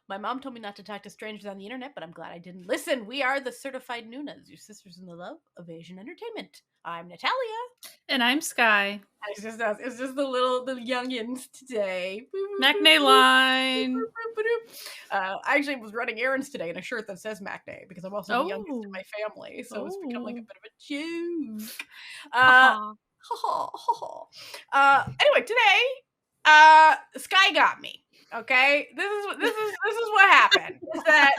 My mom told me not to talk to strangers on the internet, but I'm glad I didn't. Listen, we are the certified Nunas, your sisters in the love of Asian entertainment. I'm Natalia. And I'm Sky. It's just us. It's just the youngins today. Macne line. I actually was running errands today in a shirt that says Macne because I'm also the youngest in my family, so it's become like a bit of a joke. Anyway, today, Sky got me. Okay, this is what happened. Is that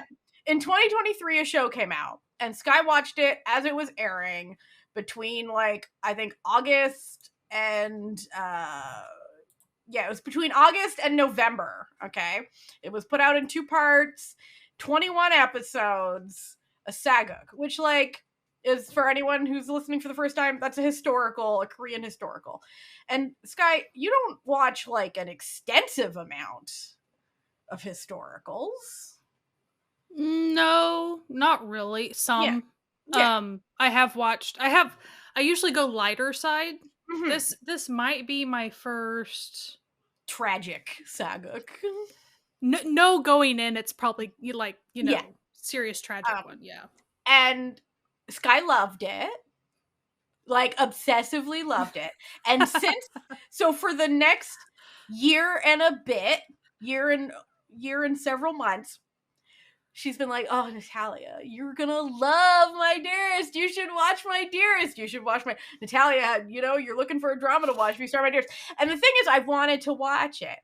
in 2023 a show came out and Sky watched it as it was airing between like I think August and it was between August and November. Okay, it was put out in 2 parts, 21 episodes, a saga, which like is for anyone who's listening for the first time, that's a Korean historical. And Sky, you don't watch like an extensive amount of historicals. No, not really. Some. Yeah. I usually go lighter side. Mm-hmm. This might be my first tragic saga. No, going in, it's probably serious tragic one. Yeah. And Sky loved it. Like obsessively loved it. And so for the next year and a bit, year and several months, she's been like, oh, Natalia, you're gonna love My Dearest. You should watch My Dearest. You should watch Natalia, you're looking for a drama to watch. You start My Dearest. And the thing is, I wanted to watch it.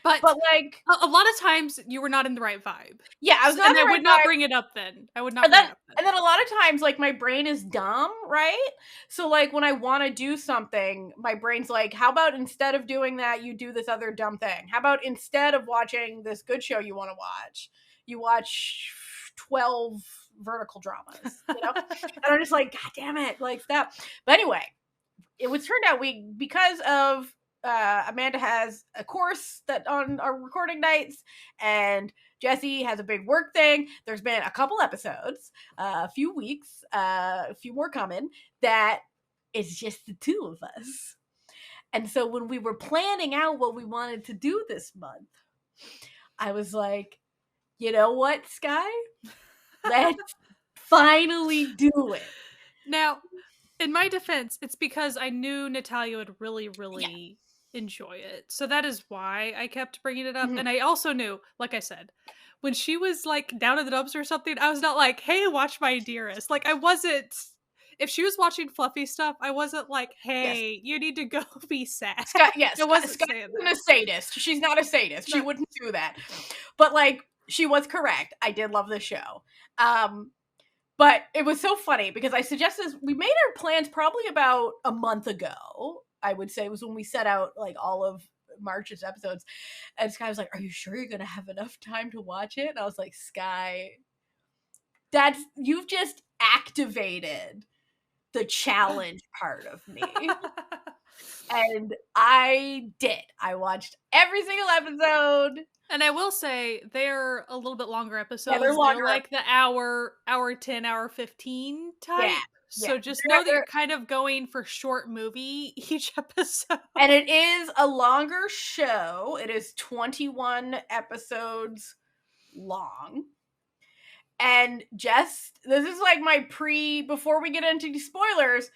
But like a lot of times you were not in the right vibe. Yeah, I was not. And I would not bring it up then. I would not. And then a lot of times, like my brain is dumb, right? So like when I want to do something, my brain's like, "How about instead of doing that, you do this other dumb thing? How about instead of watching this good show you want to watch, you watch 12 vertical dramas?" And I'm just like, "God damn it!" Like that. But anyway, it was turned out because of. Amanda has a course that on our recording nights, and Jessie has a big work thing. There's been a couple episodes, a few weeks, a few more coming, that it's just the two of us. And so when we were planning out what we wanted to do this month, I was like, you know what, Sky? Let's finally do it. Now, in my defense, it's because I knew Natalia would really enjoy it. So that is why I kept bringing it up. Mm-hmm. And I also knew, like I said, when she was like down in the dumps or something, I was not like, hey, watch My Dearest. Like I wasn't, if she was watching fluffy stuff, I wasn't like, hey, you need to go be sad. Scott isn't a sadist. She's not a sadist. She wouldn't do that. But like, she was correct. I did love the show. But it was so funny because I suggested we made our plans probably about a month ago. I would say it was when we set out like all of March's episodes. And Sky was like, are you sure you're going to have enough time to watch it? And I was like, Sky, you've just activated the challenge part of me. And I did. I watched every single episode. And I will say they're a little bit longer episodes. Yeah, they're longer. They're like the hour 10, hour 15 type. Yeah. So just know that you're kind of going for short movie each episode. And it is a longer show. It is 21 episodes long. And this is like my before we get into the spoilers,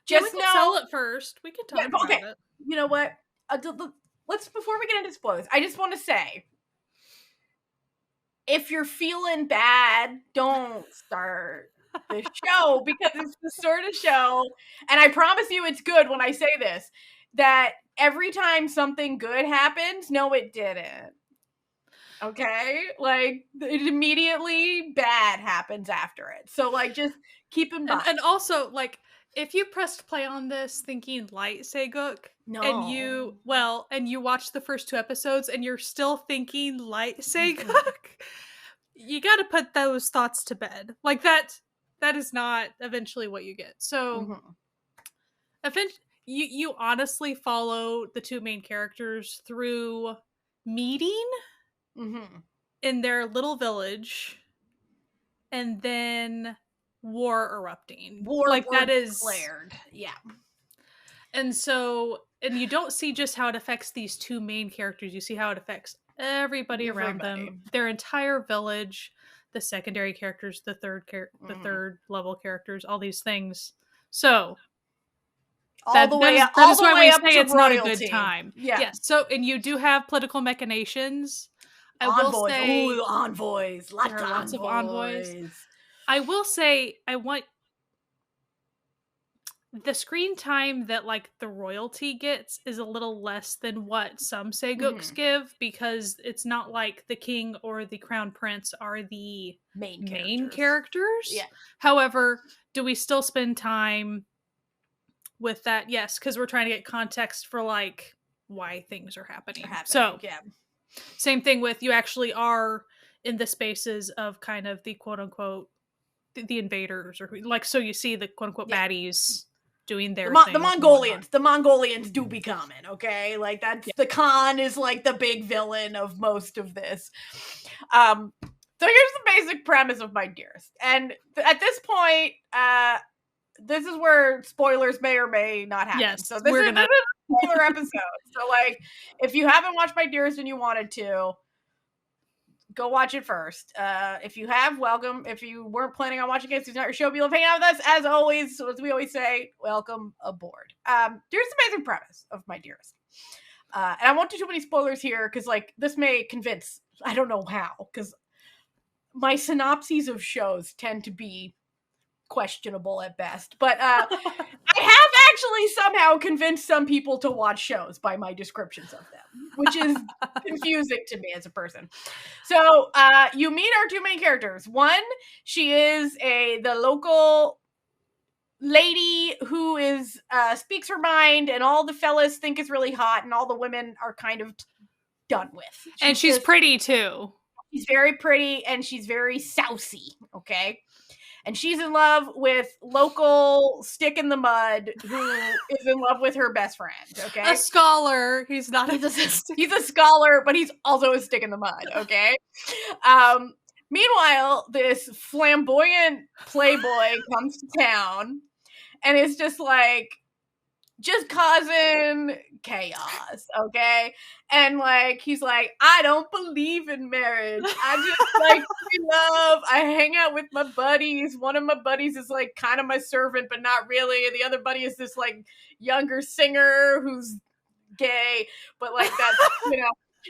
just we can sell it first. We can talk about it. You know what? Before we get into spoilers, I just want to say, if you're feeling bad, don't start the show, because it's the sort of show, and I promise you it's good when I say this, that every time something good happens, no, it didn't. Okay? Like, it immediately bad happens after it. So, like, just keep in mind. And also, like, if you pressed play on this thinking light Seguk, and you watch the first 2 episodes and you're still thinking light Seguk, you gotta put those thoughts to bed. Like that is not eventually what you get. So eventually you honestly follow the 2 main characters through meeting in their little village, and then war erupting. That is declared. Yeah. And so, and you don't see just how it affects these 2 main characters, you see how it affects everybody around them, their entire village, the secondary characters, the third level characters, all these things. So all the way up to it's royalty. Not a good time. Yeah. Yes. So, and you do have political machinations. I envoys. will say, ooh, envoys. Lots of envoys. I will say, I want the screen time that like the royalty gets is a little less than what some Saegooks give, because it's not like the king or the crown prince are the main characters. Yeah. However, do we still spend time with that? Yes, because we're trying to get context for like why things are happening. So yeah. Same thing with, you actually are in the spaces of kind of the quote unquote the invaders, or like, so you see the quote unquote baddies doing their thing. The Mongolians do be coming, okay? Like, that's the Khan is like the big villain of most of this. So here's the basic premise of My Dearest. And at this point, this is where spoilers may or may not happen. Yes, so this is a spoiler episode. So like, if you haven't watched My Dearest and you wanted to, go watch it first. If you have, welcome. If you weren't planning on watching it, it's not your show, but you'll hang out with us. As always, so as we always say, welcome aboard. Here's the basic premise of My Dearest. And I won't do too many spoilers here, because like, this may convince, I don't know how, because my synopses of shows tend to be questionable at best. But I have actually somehow convinced some people to watch shows by my descriptions of them, which is confusing to me as a person. So you meet our two main characters. One, she is the local lady who is speaks her mind, and all the fellas think is really hot, and all the women are kind of done with. And she's pretty too. She's very pretty, and she's very sousy, okay? And she's in love with local stick in the mud who is in love with her best friend, okay? A scholar. He's not he's a scholar, but he's also a stick in the mud, okay? Meanwhile, this flamboyant playboy comes to town and is just causing chaos, okay? And like, he's like, I don't believe in marriage. I just like love. I hang out with my buddies. One of my buddies is like kind of my servant, but not really. And the other buddy is this like younger singer who's gay, but like that's,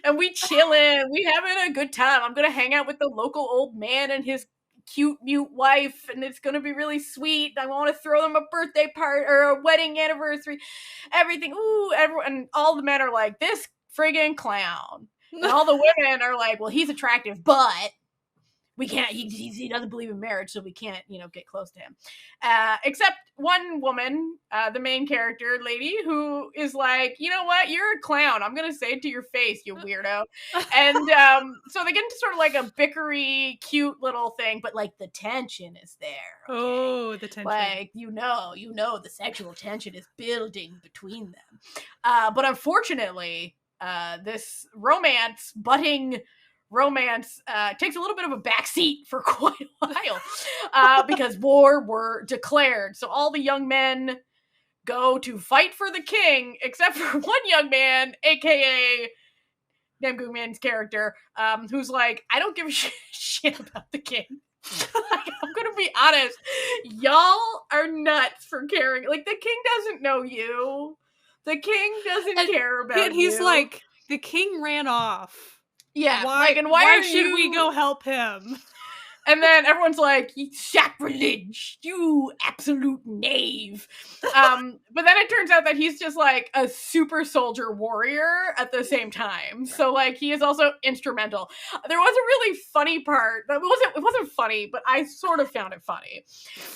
and we chillin'. We having a good time. I'm gonna hang out with the local old man and his cute mute wife, and it's gonna be really sweet. I want to throw them a birthday party or a wedding anniversary, everything. Ooh, everyone, all the men are like, this friggin' clown, and all the women are like, well, he's attractive, but we can't. He doesn't believe in marriage, so we can't, get close to him. Except one woman, the main character lady, who is like, you know what? You're a clown. I'm gonna say it to your face, you weirdo. And so they get into sort of like a bickery, cute little thing, but like the tension is there. Okay? Oh, the tension! Like the sexual tension is building between them. But unfortunately, this budding romance takes a little bit of a backseat for quite a while because war were declared. So all the young men go to fight for the king, except for one young man, aka Nam Goong Man's character, who's like, I don't give a shit about the king. Like, I'm gonna be honest, y'all are nuts for caring. Like, the king doesn't know you. The king doesn't care about you. He's like, the king ran off. Yeah, why should we go help him? And then everyone's like, sacrilege, you absolute knave. But then it turns out that he's just like a super soldier warrior at the same time. So like, he is also instrumental. There was a really funny part that it wasn't funny, but I sort of found it funny,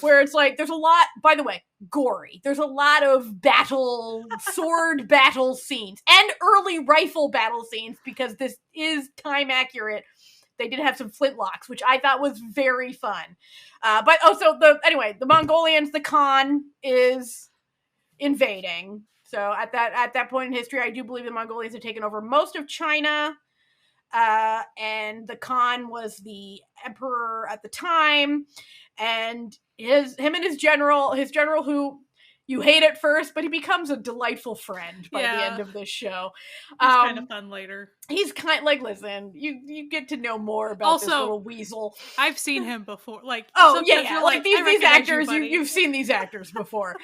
where it's like, there's a lot, by the way, gory. There's a lot of sword battle scenes and early rifle battle scenes, because this is time accurate. They did have some flintlocks, which I thought was very fun. The Mongolians, the Khan is invading. So at that point in history, I do believe the Mongolians have taken over most of China. And the Khan was the emperor at the time. And him and his general who, you hate at first, but he becomes a delightful friend by the end of this show. He's kind of fun later. He's kind of like, listen, you get to know more about this little weasel. I've seen him before. Like, yeah. Like these actors, you've seen these actors before.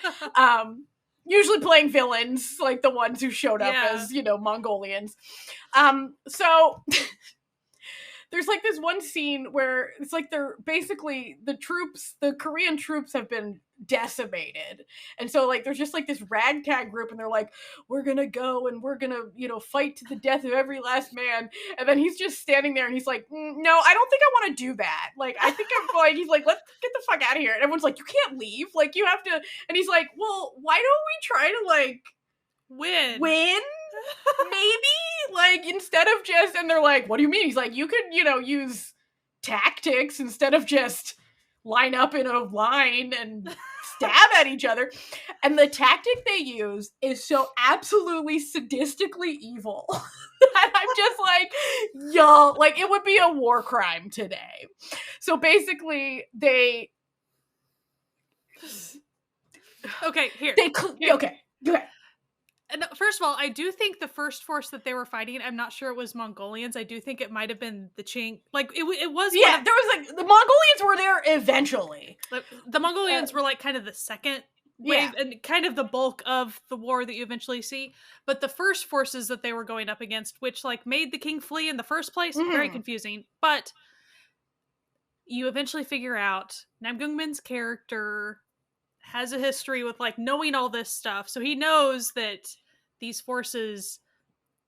Usually playing villains, like the ones who showed up as, Mongolians. So there's like this one scene where it's like they're basically the Korean troops have been decimated. And so like there's just like this ragtag group and they're like, we're gonna go and we're gonna, fight to the death of every last man. And then he's just standing there and he's like, no, I don't think I want to do that. Like, I think I'm going, he's like, let's get the fuck out of here. And everyone's like, you can't leave. Like, you have to. And he's like, well, why don't we try to like win? Maybe, like, instead of just, and they're like, what do you mean? He's like, you could, use tactics instead of just line up in a line and stab at each other. And the tactic they use is so absolutely sadistically evil that I'm just like, y'all, like, it would be a war crime today. So basically, they... Okay, here. Okay, go ahead. And first of all, I do think the first force that they were fighting, I'm not sure it was Mongolians. I do think it might have been the Ching. Like, it was... Yeah, there was, like, the Mongolians were there eventually. The Mongolians were, like, kind of the second wave and kind of the bulk of the war that you eventually see. But the first forces that they were going up against, which, like, made the king flee in the first place, very confusing. But you eventually figure out Nam Gungmin's character has a history with, like, knowing all this stuff. So he knows that these forces,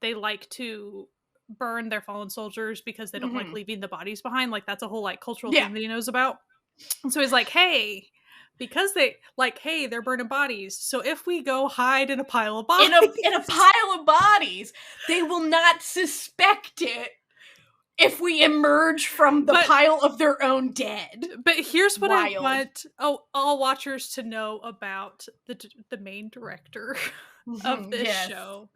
they like to burn their fallen soldiers because they don't like leaving the bodies behind. Like, that's a whole, like, cultural thing that he knows about. And so he's like, hey, because they're burning bodies. So if we go hide in a pile of bodies. In a pile of bodies, they will not suspect it if we emerge from the pile of their own dead. But here's what I want all watchers to know about the main director of this show.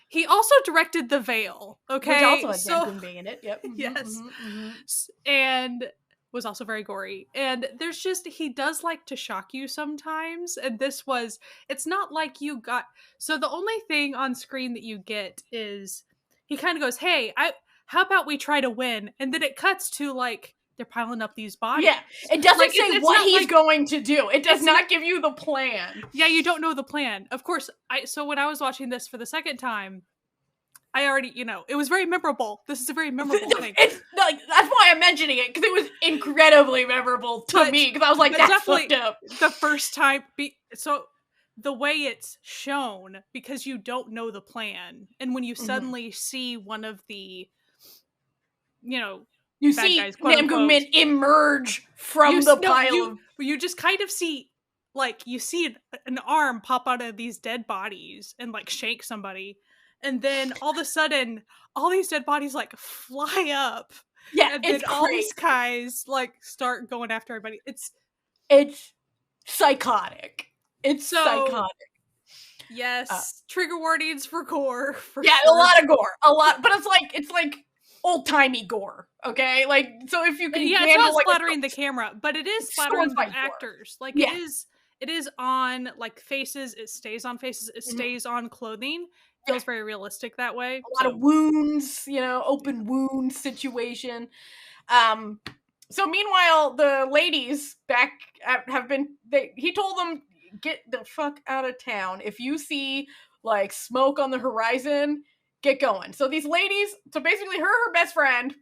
He also directed The Veil, okay? Which also had being in it, yep. Yes. And was also very gory. And there's just, he does like to shock you sometimes. And it's not like you got... So the only thing on screen that you get is, he kind of goes, hey, how about we try to win? And then it cuts to, like, they're piling up these bodies. Yeah, it doesn't say what he's going to do. It does not give you the plan. Yeah, you don't know the plan. Of course, so when I was watching this for the second time, I already, it was very memorable. This is a very memorable thing. That's why I'm mentioning it, because it was incredibly memorable to me, because I was like, that's fucked up. The first time, so the way it's shown, because you don't know the plan, and when you suddenly see one of the... you see Nam Gungmin emerge from the pile. You just kind of see, like, you see an arm pop out of these dead bodies and, like, shake somebody. And then all of a sudden, all these dead bodies, like, fly up. Yeah, and then all these guys, like, start going after everybody. It's psychotic. It's psychotic. Yes. Trigger warnings for gore. Sure. A lot of gore. A lot. But it's like old-timey gore, okay? Like, so if you can handle, it's not splattering the camera, but it is splattering the actors. Like, it is on, like, faces, it stays on faces, it stays on clothing. Feels very realistic that way. A lot of wounds, open wound situation. So meanwhile, the ladies back he told them, get the fuck out of town. If you see, like, smoke on the horizon, get going. So these ladies, basically her best friend,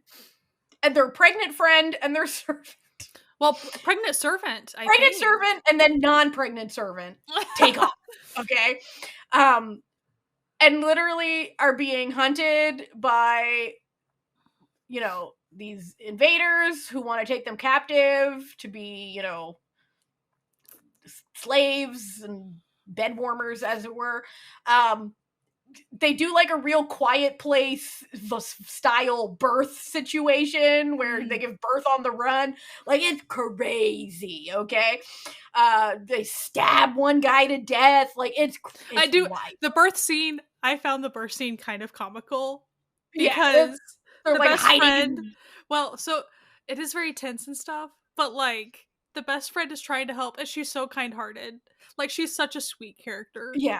and their pregnant friend, and their servant. Well, pregnant servant, I Pregnant think. servant, and then non-pregnant servant take off, okay? And literally are being hunted by, these invaders who want to take them captive to be, slaves and bed warmers, as it were. They do, like, a real Quiet Place style birth situation where they give birth on the run. Like, it's crazy, okay? They stab one guy to death. Like, it's wild. The birth scene, I found the birth scene kind of comical. Because they're, the like, best hiding. friend... Well, so, it is very tense and stuff, but, like, the best friend is trying to help, and she's so kind-hearted. Like, she's such a sweet character. Yeah.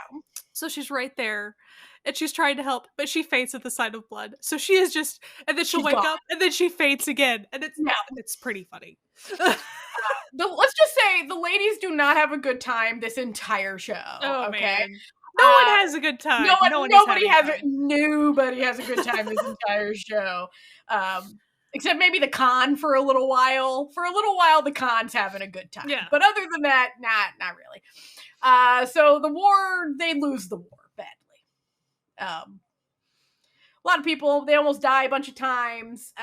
So she's right there, and she's trying to help, but she faints at the sight of blood. So she is just, and then she'll She's wake gone. up, and then she faints again, and it's pretty funny. Let's just say the ladies do not have a good time this entire show. Oh, okay, man. No one has a good time. Nobody has a good time this entire show. Except maybe the Khan for a little while. For a little while, the Khan's having a good time. Yeah. But other than that, not really. So the war, they lose the war badly. A lot of people, they almost die a bunch of times.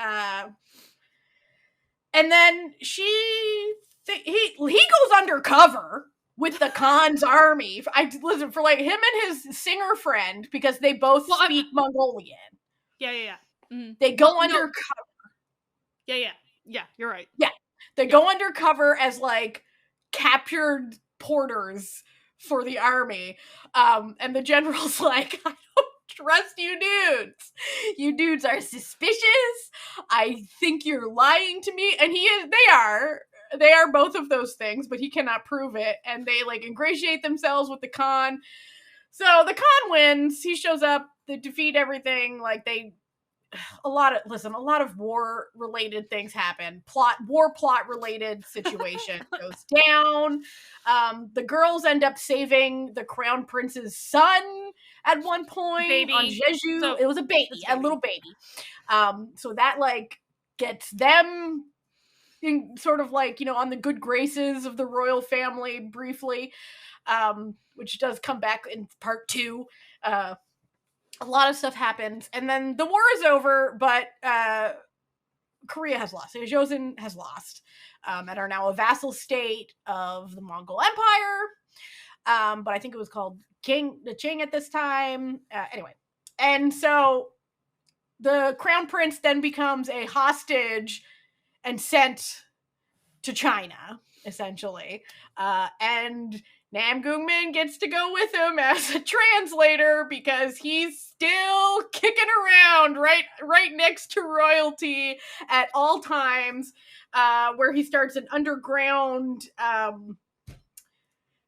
And then he goes undercover with the Khan's army. Listen, for like him and his singer friend, because they both speak Mongolian. Yeah. Mm-hmm. They go undercover. Yeah, you're right. Yeah. They go undercover as like captured porters for the army. And the general's like, I don't trust you dudes. You dudes are suspicious. I think you're lying to me. And they are both of those things, but he cannot prove it. And they like ingratiate themselves with the Khan. So the Khan wins. He shows up. They defeat everything. Like a lot of war related things happen. War plot related situation goes down. The girls end up saving the crown prince's son at one point on Jeju. So, it was a baby, a little baby. So that like gets them in sort of like, on the good graces of the royal family briefly, which does come back in part 2. A lot of stuff happens, and then the war is over, but Korea has lost. Joseon has lost, and are now a vassal state of the Mongol Empire. But I think it was called the Qing at this time. Anyway, and so the crown prince then becomes a hostage and sent to China, essentially. And Nam Goong-min gets to go with him as a translator because he's still kicking around right next to royalty at all times, where he starts an underground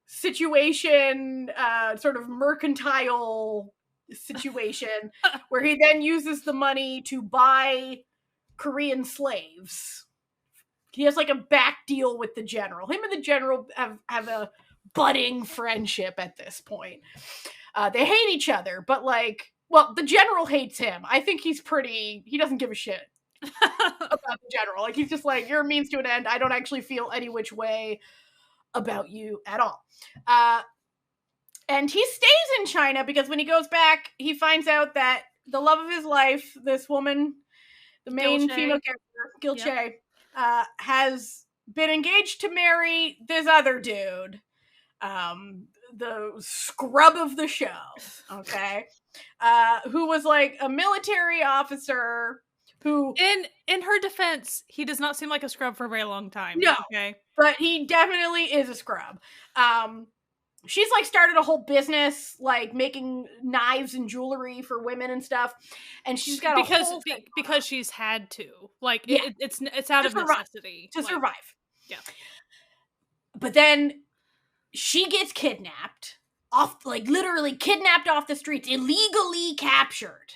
situation, sort of mercantile situation, where he then uses the money to buy Korean slaves. He has like a back deal with the general. Him and the general have a budding friendship at this point. They hate each other, but the general hates him. I think he doesn't give a shit about the general. Like, he's just like, you're a means to an end. I don't actually feel any which way about you at all. And he stays in China because when he goes back, he finds out that the love of his life, this woman, the main female character, Gil Che, has been engaged to marry this other dude. The scrub of the show, okay, who was like a military officer who, in her defense, he does not seem like a scrub for a very long time. No, okay, but he definitely is a scrub. She's like started a whole business like making knives and jewelry for women and stuff, and she's got because she's had to, like, it's out of necessity to survive. Yeah, but then she gets kidnapped literally kidnapped off the streets, illegally captured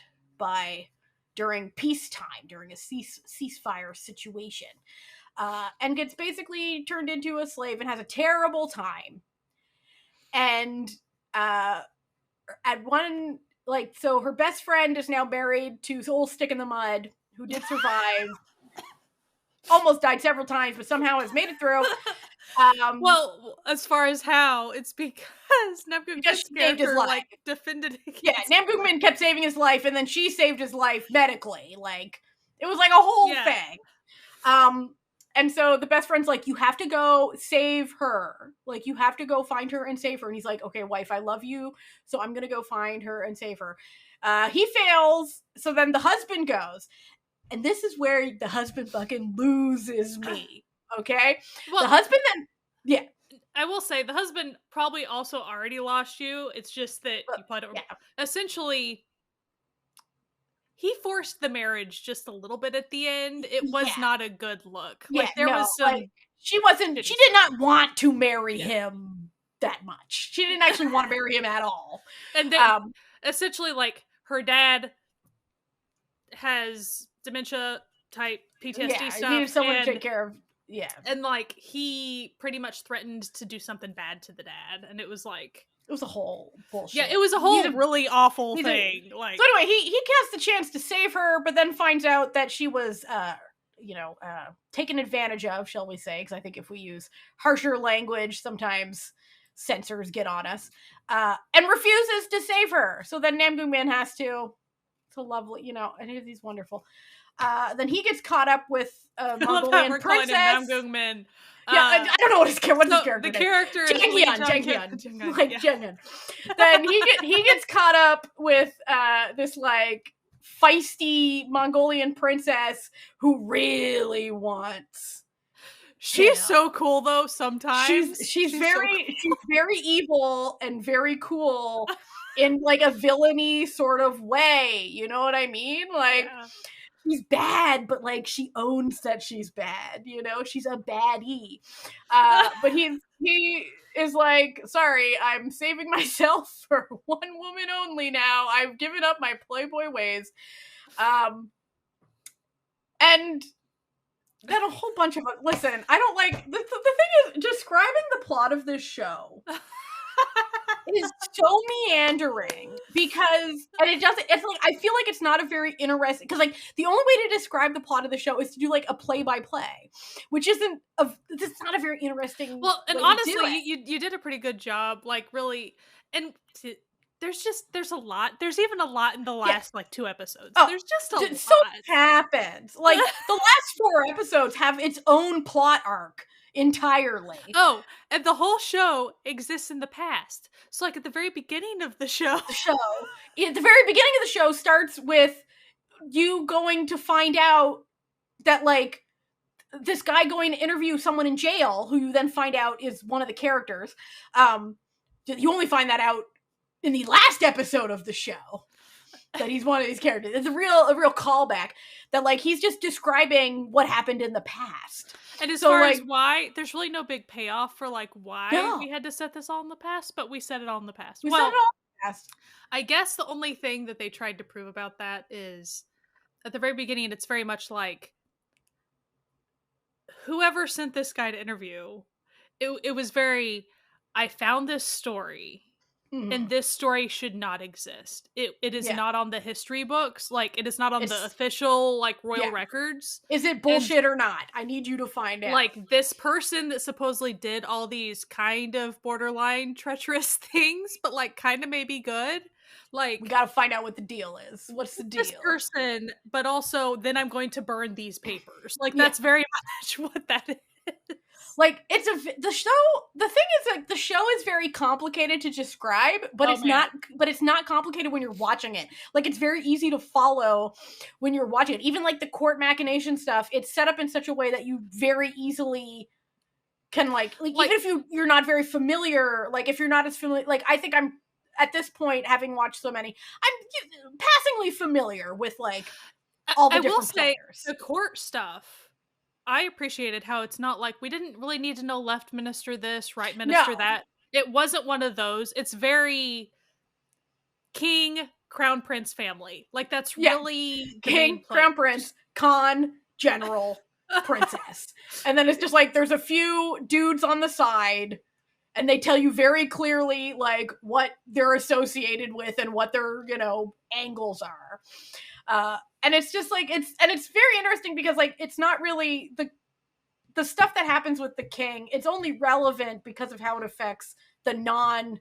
during peacetime, during a ceasefire situation, and gets basically turned into a slave and has a terrible time. And at one, so her best friend is now married to old Stick in the Mud, who did survive, almost died several times, but somehow has made it through. Well, as far as how, it's because Nam Goong-min's saved his life. Defended against. Yeah, Nam Goong-min kept saving his life, and then she saved his life medically. Like, it was like a whole thing. And so the best friend's like, you have to go save her. Like, you have to go find her and save her. And he's like, okay, wife, I love you, so I'm gonna go find her and save her. He fails, so then the husband goes. And this is where the husband fucking loses me. Okay? Well, the husband then, I will say, the husband probably also already lost you. It's just that you probably don't. Essentially, he forced the marriage just a little bit at the end. It was not a good look. Like, there was some she did not want to marry him that much. She didn't actually want to marry him at all. And they, essentially, like, her dad has dementia type PTSD stuff. He needed someone to take care of. Yeah. And, like, he pretty much threatened to do something bad to the dad. And it was like... It was a whole bullshit. Yeah, it was a whole really awful thing. Like, so anyway, he gets the chance to save her, but then finds out that she was, taken advantage of, shall we say, because I think if we use harsher language, sometimes censors get on us, and refuses to save her. So then Namgung-min has to. So lovely, and he's wonderful. Then he gets caught up with a Mongolian princess. Namgung-min. Yeah, I don't know what's his character name. The character is Jang-hyun. Then he gets caught up with this like feisty Mongolian princess who really wants. She's so cool though. Sometimes she's very evil and very cool in like a villainy sort of way. You know what I mean? Like. Yeah. She's bad, but like she owns that she's bad, she's a baddie. But he is like, sorry, I'm saving myself for one woman only now. I've given up my playboy ways. And then a whole bunch of, listen, I don't like, the thing is, describing the plot of this show is so meandering because, and it's like, I feel like it's not a very interesting, because like the only way to describe the plot of the show is to do like a play-by-play, which isn't it's not a very interesting. Well, and honestly, you did a pretty good job, like really, and there's a lot. There's even a lot in the last like 2 episodes. There's just a lot. So happens. Like the last 4 episodes have its own plot arc entirely. Oh, and the whole show exists in the past. So like at the very beginning of the show. At the very beginning of the show starts with you going to find out that like this guy going to interview someone in jail who you then find out is one of the characters. You only find that out in the last episode of the show that he's one of these characters. It's a real callback that like he's just describing what happened in the past. And as far as why, there's really no big payoff for like why we had to set this all in the past, but we set it all in the past. We set it all in the past. I guess the only thing that they tried to prove about that is at the very beginning, it's very much like whoever sent this guy to interview, it was very, I found this story. Mm-hmm. And this story should not exist. It is not on the history books. Like, it is not on the official, like, royal records. Is it bullshit or not? I need you to find out. Like, this person that supposedly did all these kind of borderline treacherous things, but, like, kind of maybe good. Like, we gotta find out what the deal is. What's the deal? This person, but also, then I'm going to burn these papers. Like, that's very much what that is. Like, the thing is, like, the show is very complicated to describe, but it's not complicated when you're watching it. Like, it's very easy to follow when you're watching it. Even, like, the court machination stuff, it's set up in such a way that you very easily can, like even if you're not very familiar, like, if you're not as familiar, like, I think I'm, at this point, having watched so many, I'm passingly familiar with, like, all the different players. The court stuff, I appreciated how it's not like we didn't really need to know left minister this, right minister that. It wasn't one of those. It's very king, crown prince family. Like that's really king, crown prince, Khan, general, princess. And then it's just like there's a few dudes on the side and they tell you very clearly like what they're associated with and what their, angles are. And it's just like it's very interesting because like it's not really the stuff that happens with the king. It's only relevant because of how it affects the non-royalty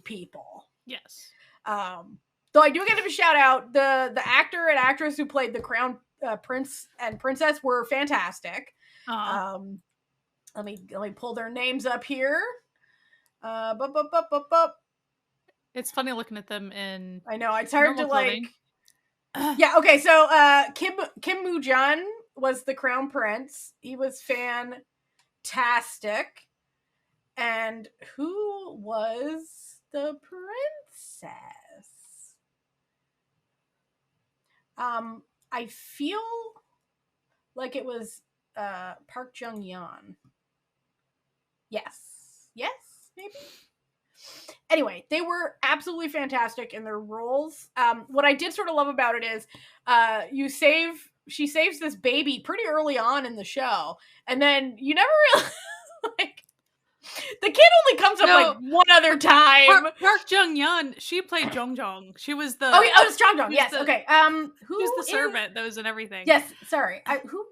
people. Yes. Though I do give a shout out, the actor and actress who played the crown prince and princess were fantastic. Let me pull their names up here. It's funny looking at them in. I know it's hard to clothing. Yeah, okay, so Kim Moo-jun was the crown prince. He was fantastic. And who was the princess? I feel like it was Park Jung-yeon. Yes, maybe. Anyway, they were absolutely fantastic in their roles. What I did sort of love about it is, she saves this baby pretty early on in the show, and then you never really like. The kid only comes up like one other time. Park Jung-yeon, she played Jong. She was the. Oh, it's Jong. Yes. Okay. Who's the servant that was in everything? Yes. Sorry. Who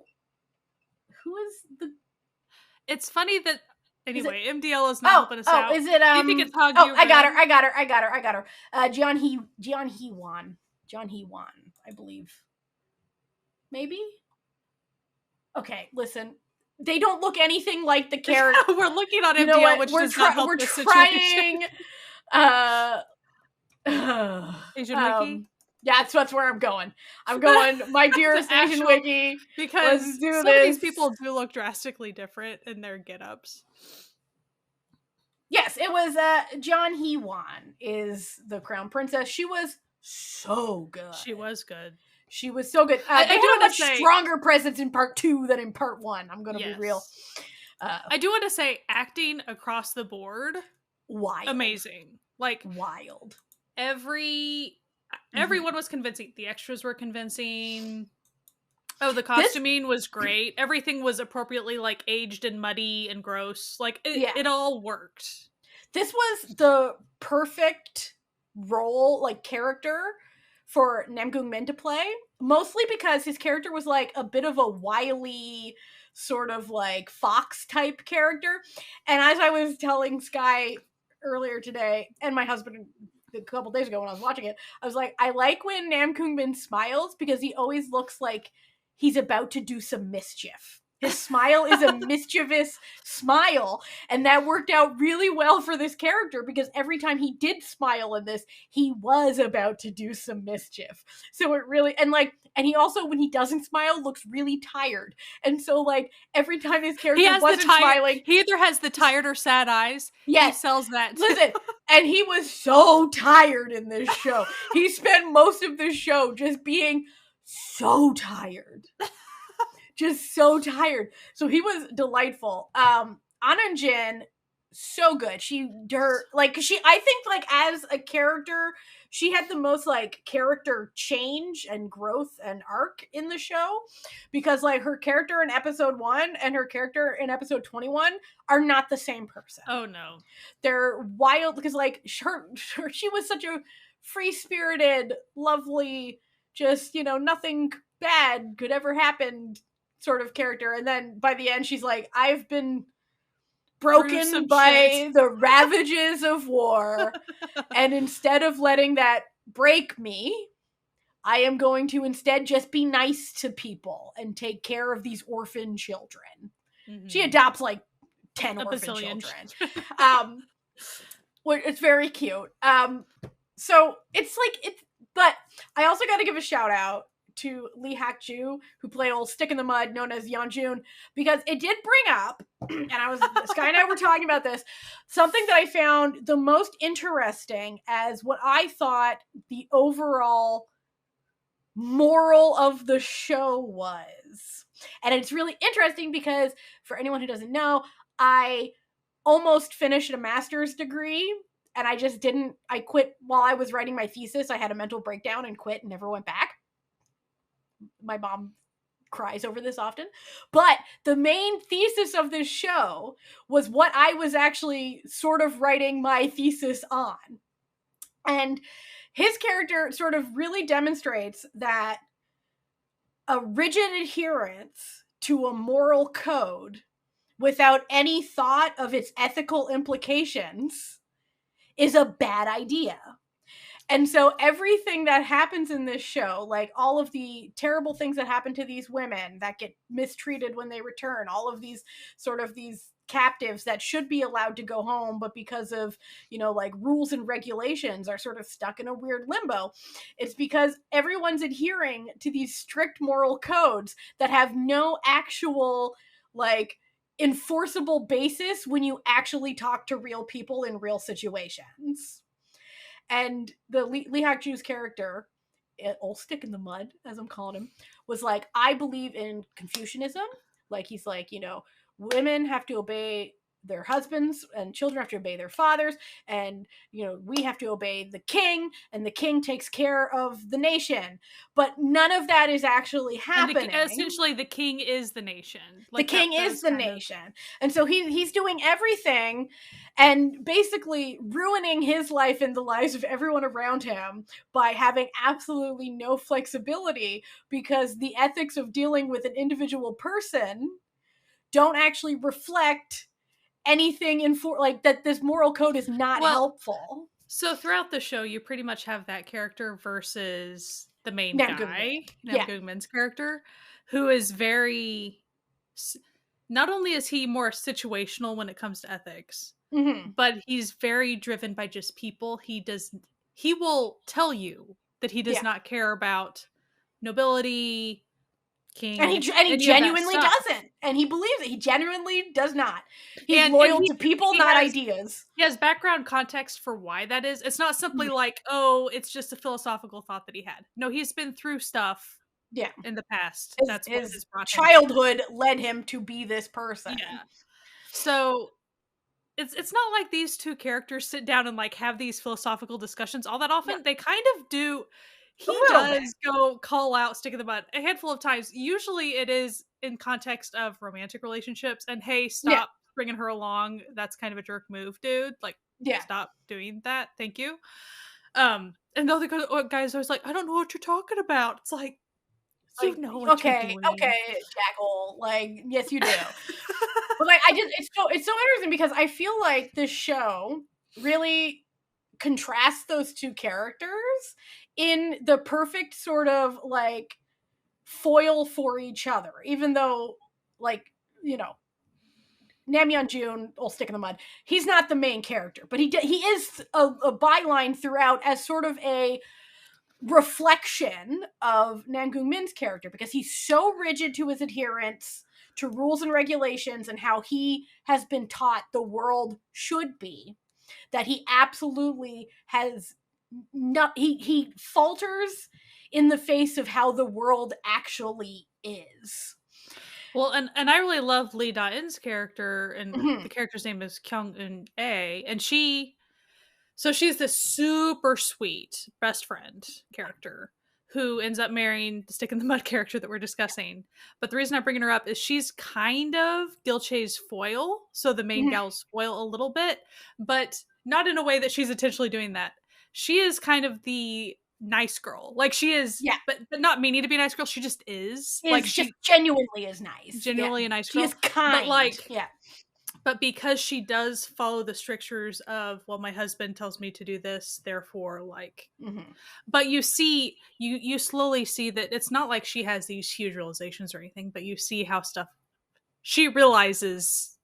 is the? It's funny that. Anyway, MDL is not helping us out. Is it? Do you think it's Hog? Oh, I got her. Jeon Hee-won, I believe. Maybe. Okay. Listen. They don't look anything like the character. We're looking on MDL, which does not help the situation. Asian Wiki? Yeah, that's where I'm going. I'm going My Dearest Asian Wiki. Because some of these people do look drastically different in their get-ups. Yes, it was Jeon Hee-won is the crown princess. She was so good. She was good. She was so good. I do have a much stronger presence in part 2 than in part 1. I'm going to be real. I do want to say acting across the board. Wild. Amazing. Like wild. Everyone was convincing. The extras were convincing. Oh, the costuming was great. Everything was appropriately like aged and muddy and gross. Like it all worked. This was the perfect role, like character for Nam Goong-min to play, mostly because his character was like a bit of a wily sort of like fox type character. And as I was telling Sky earlier today, and my husband a couple days ago when I was watching it, I was like, I like when Nam Goong-min smiles because he always looks like he's about to do some mischief. His smile is a mischievous smile, and that worked out really well for this character because every time he did smile in this, he was about to do some mischief. So it really, and he also, when he doesn't smile, looks really tired. And so like every time his character wasn't smiling, he either has the tired or sad eyes. Yes. He sells that. Listen, and he was so tired in this show. He spent most of the show just being so tired. Just so tired. So he was delightful. Anunjin, so good. I think like as a character, she had the most like character change and growth and arc in the show because like her character in episode 1 and her character in episode 21 are not the same person. Oh no. They're wild because like she was such a free-spirited, lovely, just, nothing bad could ever happen sort of character, and then by the end she's like, I've been broken by the ravages of war, and instead of letting that break me, I am going to instead just be nice to people and take care of these orphan children. Mm-hmm. She adopts like 10 orphan children. It's very cute. So it's like but I also got to give a shout out to Lee Hak-ju, who played old Stick in the Mud, known as Yeonjun, because it did bring up, and Sky and I were talking about this, something that I found the most interesting as what I thought the overall moral of the show was. And it's really interesting because, for anyone who doesn't know, I almost finished a master's degree, and I quit while I was writing my thesis. I had a mental breakdown and quit and never went back. My mom cries over this often. But the main thesis of this show was what I was actually sort of writing my thesis on. And his character sort of really demonstrates that a rigid adherence to a moral code without any thought of its ethical implications is a bad idea. And so everything that happens in this show, like all of the terrible things that happen to these women that get mistreated when they return, all of these sort of these captives that should be allowed to go home, but because of, like rules and regulations are sort of stuck in a weird limbo. It's because everyone's adhering to these strict moral codes that have no actual, like, enforceable basis when you actually talk to real people in real situations. And the Lee Hak-ju's character, old Stick in the Mud, as I'm calling him, was like, I believe in Confucianism. Like, he's like, you know, women have to obey their husbands and children have to obey their fathers, and you know, we have to obey the king, and the king takes care of the nation. But none of that is actually happening. And essentially the king is the nation. Like, the king is the nation. And so he's doing everything and basically ruining his life and the lives of everyone around him by having absolutely no flexibility, because the ethics of dealing with an individual person don't actually reflect anything like that. This moral code is not helpful. So throughout the show, you pretty much have that character versus the main guy, Nam Goong-min's character, who is very, not only is he more situational when it comes to ethics, but he's very driven by just people. He will tell you that he does not care about nobility, king, and he genuinely doesn't, and he believes it. He genuinely does not. He's loyal to people, not ideas. He has background context for why that is. It's not simply like, oh, it's just a philosophical thought that he had. No, he's been through stuff in the past. That's what his childhood led him to be this person. Yeah. So it's not like these two characters sit down and like have these philosophical discussions all that often. They kind of do. He does go call out stick in the mud a handful of times. Usually it is in context of romantic relationships and, hey, stop bringing her along. That's kind of a jerk move, dude. Like, stop doing that. Thank you. And the other guy's always like, I don't know what you're talking about. It's like, you know what you're doing. Okay, Jackal. Like, yes, you do. But like, it's so interesting because I feel like this show really contrasts those two characters in the perfect sort of like foil for each other, even though, like, you know, Nam Yeon-jun will stick in the mud. He's not the main character, but he is a byline throughout as sort of a reflection of Nam Goong-min's character, because he's so rigid to his adherence to rules and regulations and how he has been taught the world should be, that he absolutely has not, he falters in the face of how the world actually is. Well, and I really love Lee Da-in's character, and the character's name is Kyung-eun-ae, and she's this super sweet best friend character who ends up marrying the stick in the mud character that we're discussing. But the reason I'm bringing her up is she's kind of Gil-chae's foil, so the main gal's foil a little bit, but not in a way that she's intentionally doing that. She is kind of the nice girl. Like, she is, but not meaning to be a nice girl. She just is. Like, she genuinely is nice. Genuinely a nice girl. She is kind. But like, but because she does follow the strictures of, well, my husband tells me to do this, therefore, like, but you see, you slowly see that it's not like she has these huge realizations or anything, but you see how she realizes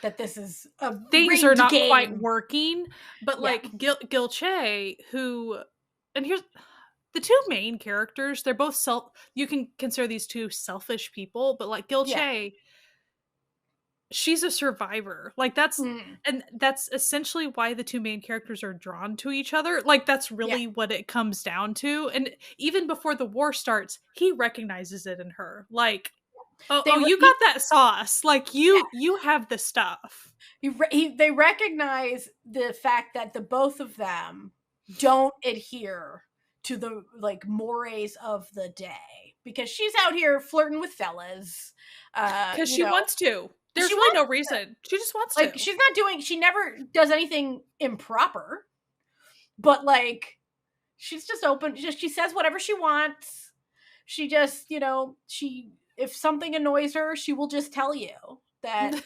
that this is things are not quite working. But like Gil-chae, who, and here's the two main characters, they're both you can consider these two selfish people, but like Gil-chae, she's a survivor. Like, that's and that's essentially why the two main characters are drawn to each other. Like, that's really what it comes down to. And even before the war starts, he recognizes it in her. Like, you got that sauce. Like, you have the stuff. They recognize the fact that the both of them don't adhere to the like mores of the day, because she's out here flirting with fellas because she wants to. There's really no reason. She just wants to. She never does anything improper, but like, she's just open. She says whatever she wants. She just, if something annoys her, she will just tell you that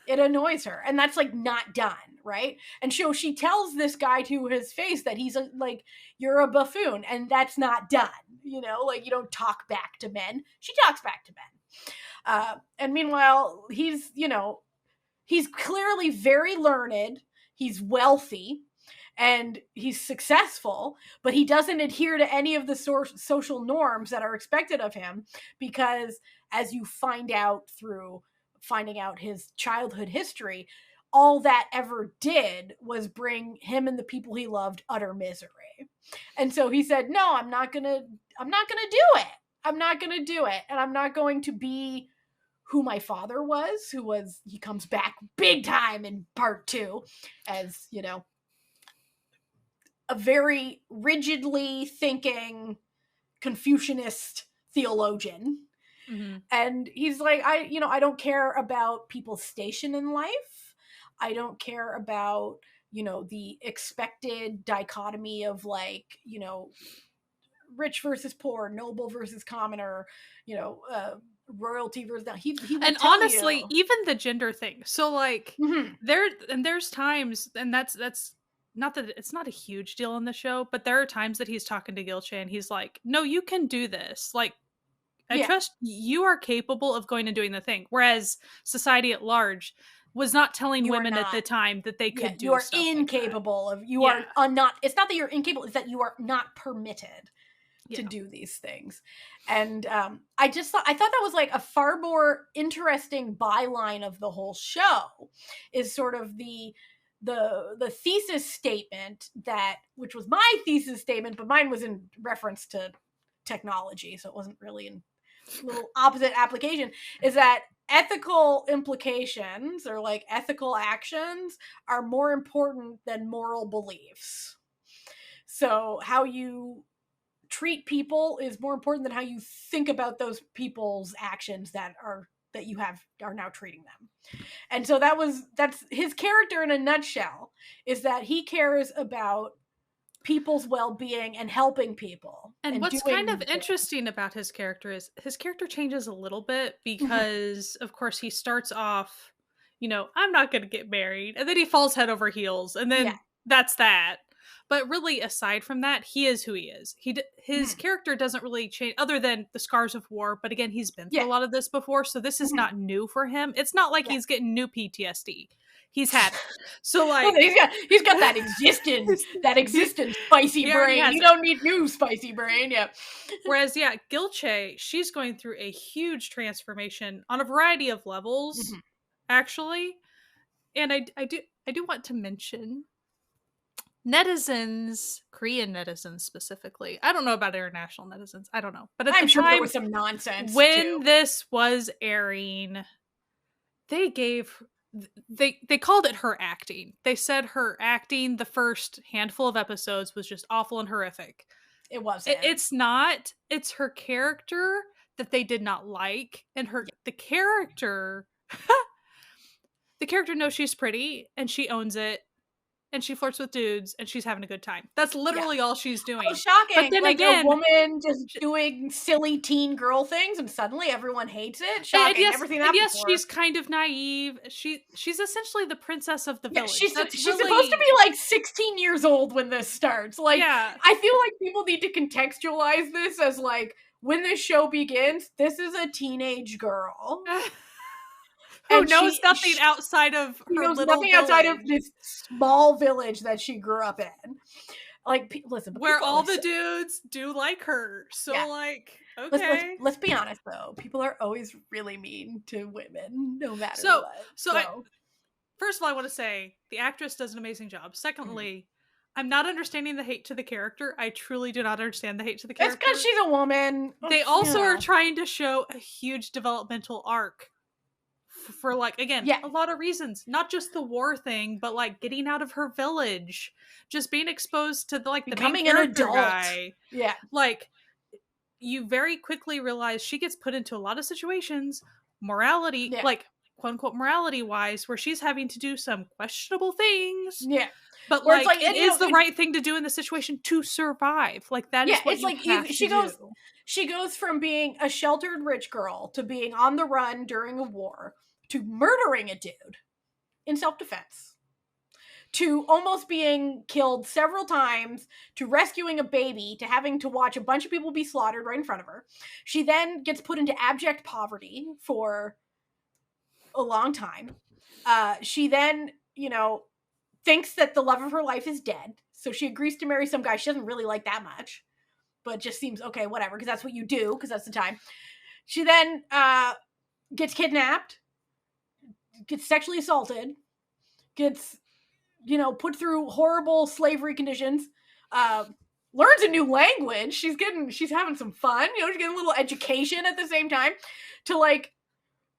it annoys her. And that's like not done, right? And she tells this guy to his face that he's like, you're a buffoon, and that's not done. Like, you don't talk back to men. She talks back to men. And meanwhile, he's clearly very learned, he's wealthy, and he's successful, but he doesn't adhere to any of the social norms that are expected of him, because as you find out through finding out his childhood history, all that ever did was bring him and the people he loved utter misery. And so he said, no, I'm not gonna do it. I'm not gonna do it. And I'm not going to be who my father was, he comes back big time in part 2 as, you know, a very rigidly thinking Confucianist theologian. Mm-hmm. And he's like, I don't care about people's station in life. I don't care about, you know, the expected dichotomy of like, you know, rich versus poor, noble versus commoner, you know, royalty versus he and honestly, even the gender thing. So like mm-hmm. there's times, and that's not that it's not a huge deal in the show, but there are times that he's talking to Gilche and he's like, no, you can do this. Like, I trust you are capable of going and doing the thing. Whereas society at large was not telling women at the time that they could do you are stuff incapable like of you are not, it's not that you're incapable, it's that you are not permitted to do these things. And I thought that was like a far more interesting byline of the whole show, is sort of the thesis statement, that, which was my thesis statement, but mine was in reference to technology, so it wasn't really in little opposite application, is that ethical implications, or like ethical actions, are more important than moral beliefs. So how you treat people is more important than how you think about those people's actions that you are now treating them. And so that's his character in a nutshell, is that he cares about people's well-being and helping people. And what's kind of interesting about his character is his character changes a little bit, because of course he starts off, you know, I'm not going to get married, and then he falls head over heels, and then that's that. But really, aside from that, he is who he is. His character doesn't really change, other than the scars of war. But again, he's been through a lot of this before, so this is not new for him. It's not like he's getting new PTSD. He's had it. So like he's got that existence spicy brain. You don't need new spicy brain. Yeah. Whereas Gilche, she's going through a huge transformation on a variety of levels, actually. And I do want to mention netizens, Korean netizens specifically. I don't know about international netizens. I don't know. But at I'm the sure time, there was some nonsense when this was airing, they called it her acting. They said her acting the first handful of episodes was just awful and horrific. It wasn't. It's not. It's her character that they did not like, and the character knows she's pretty and she owns it, and she flirts with dudes and she's having a good time. That's literally all she's doing. Oh, shocking. But then like again, a woman just doing silly teen girl things and suddenly everyone hates it. Shocking. Yes, never seen that before. She's kind of naive. She's essentially the princess of the village. She's supposed to be like 16 years old when this starts. Like, I feel like people need to contextualize this as like, when this show begins, this is a teenage girl. Who knows nothing outside of her little village. Outside of this small village that she grew up in. Like, listen, where all the dudes do like her. So, like, okay. Let's be honest, though. People are always really mean to women, no matter what. So, first of all, I want to say the actress does an amazing job. Secondly, I'm not understanding the hate to the character. I truly do not understand the hate to the character. It's because she's a woman. They also are trying to show a huge developmental arc. For like, again, a lot of reasons, not just the war thing, but like getting out of her village, just being exposed to like becoming an adult guy. Yeah, like you very quickly realize she gets put into a lot of situations, morality, like quote unquote morality wise, where she's having to do some questionable things. Yeah, but like, it is the right thing to do in the situation to survive. Like that is what it's like. She goes from being a sheltered rich girl to being on the run during a war, to murdering a dude in self-defense, to almost being killed several times, to rescuing a baby, to having to watch a bunch of people be slaughtered right in front of her. She then gets put into abject poverty for a long time. She then, thinks that the love of her life is dead, so she agrees to marry some guy she doesn't really like that much, but just seems okay, whatever, because that's what you do, because that's the time. She then gets kidnapped, gets sexually assaulted, gets, put through horrible slavery conditions, learns a new language. She's having some fun, she's getting a little education at the same time, to like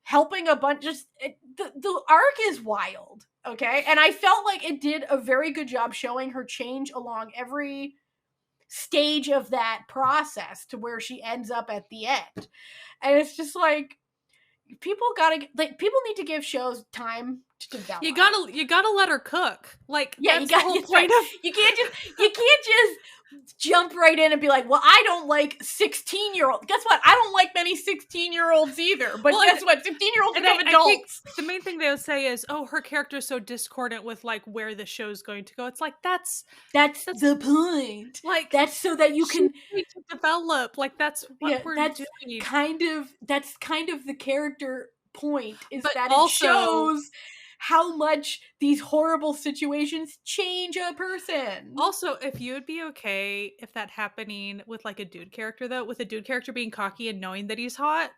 helping a bunch. The arc is wild, okay? And I felt like it did a very good job showing her change along every stage of that process to where she ends up at the end. And it's just like, people need to give shows time to develop. You gotta let her cook. Like, yeah, that's the whole point of you can't just jump right in and be like, well, I don't like 16-year-olds. Guess what? I don't like many 16-year-olds either. But guess what? 16-year-olds become adults. The main thing they would say is, oh, her character's so discordant with like where the show's going to go. It's like that's the point. Like, that's so that you can need to develop. Like, that's what we're doing. That's kind of the character point, is but that also, it shows how much these horrible situations change a person. Also, if you would be okay if that happening with like a dude character, though, with a dude character being cocky and knowing that he's hot,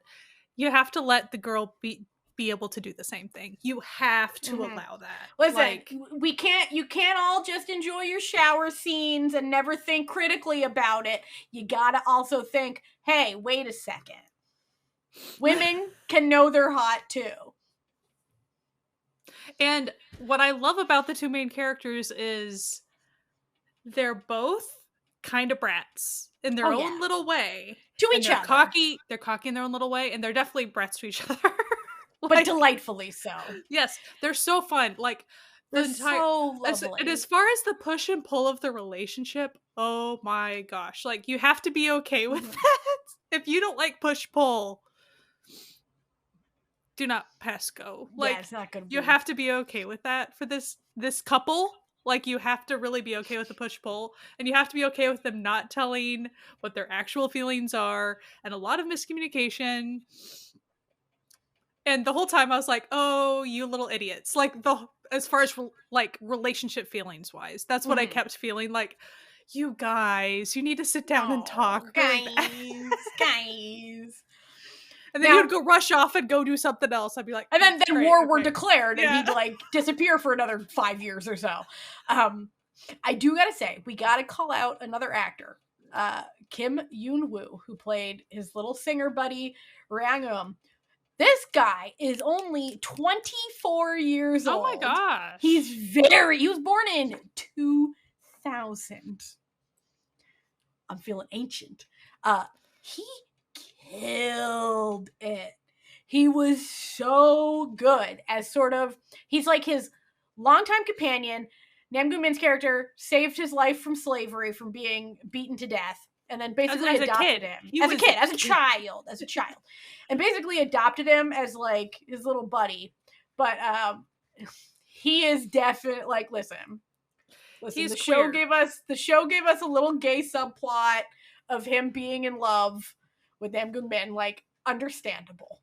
you have to let the girl be able to do the same thing. You have to allow that. Listen, like, you can't all just enjoy your shower scenes and never think critically about it. You gotta also think, hey, wait a second. Women can know they're hot too. And what I love about the two main characters is they're both kind of brats in their own little way. To each other. They're cocky in their own little way, and they're definitely brats to each other. But delightfully so. Yes, they're so fun. Like, they're so lovely. And as far as the push and pull of the relationship, oh my gosh. Like, you have to be okay with that. If you don't like push-pull, do not pass go. Like, it's not gonna be. You have to be okay with that for this couple. Like, you have to really be okay with the push-pull, and you have to be okay with them not telling what their actual feelings are, and a lot of miscommunication. And the whole time I was like, oh, you little idiots. Like, as far as like relationship feelings wise, that's what I kept feeling. Like, you guys, you need to sit down and talk. Guys. And then he would go rush off and go do something else. I'd be like, and then war were declared, and he'd like disappear for another 5 years or so. I do gotta say, we gotta call out another actor, Kim Yoon-woo, who played his little singer buddy Rang-eum. This guy is only 24 years old. Oh my gosh. He was born in 2000. I'm feeling ancient. He killed it. He was so good as sort of, he's like his longtime companion. Nam Gun-min's character saved his life from slavery, from being beaten to death, and then basically adopted him. As a child. And basically adopted him as like his little buddy. But he is definitely like, listen, the show gave us a little gay subplot of him being in love with Nam Gun-min, like, understandable.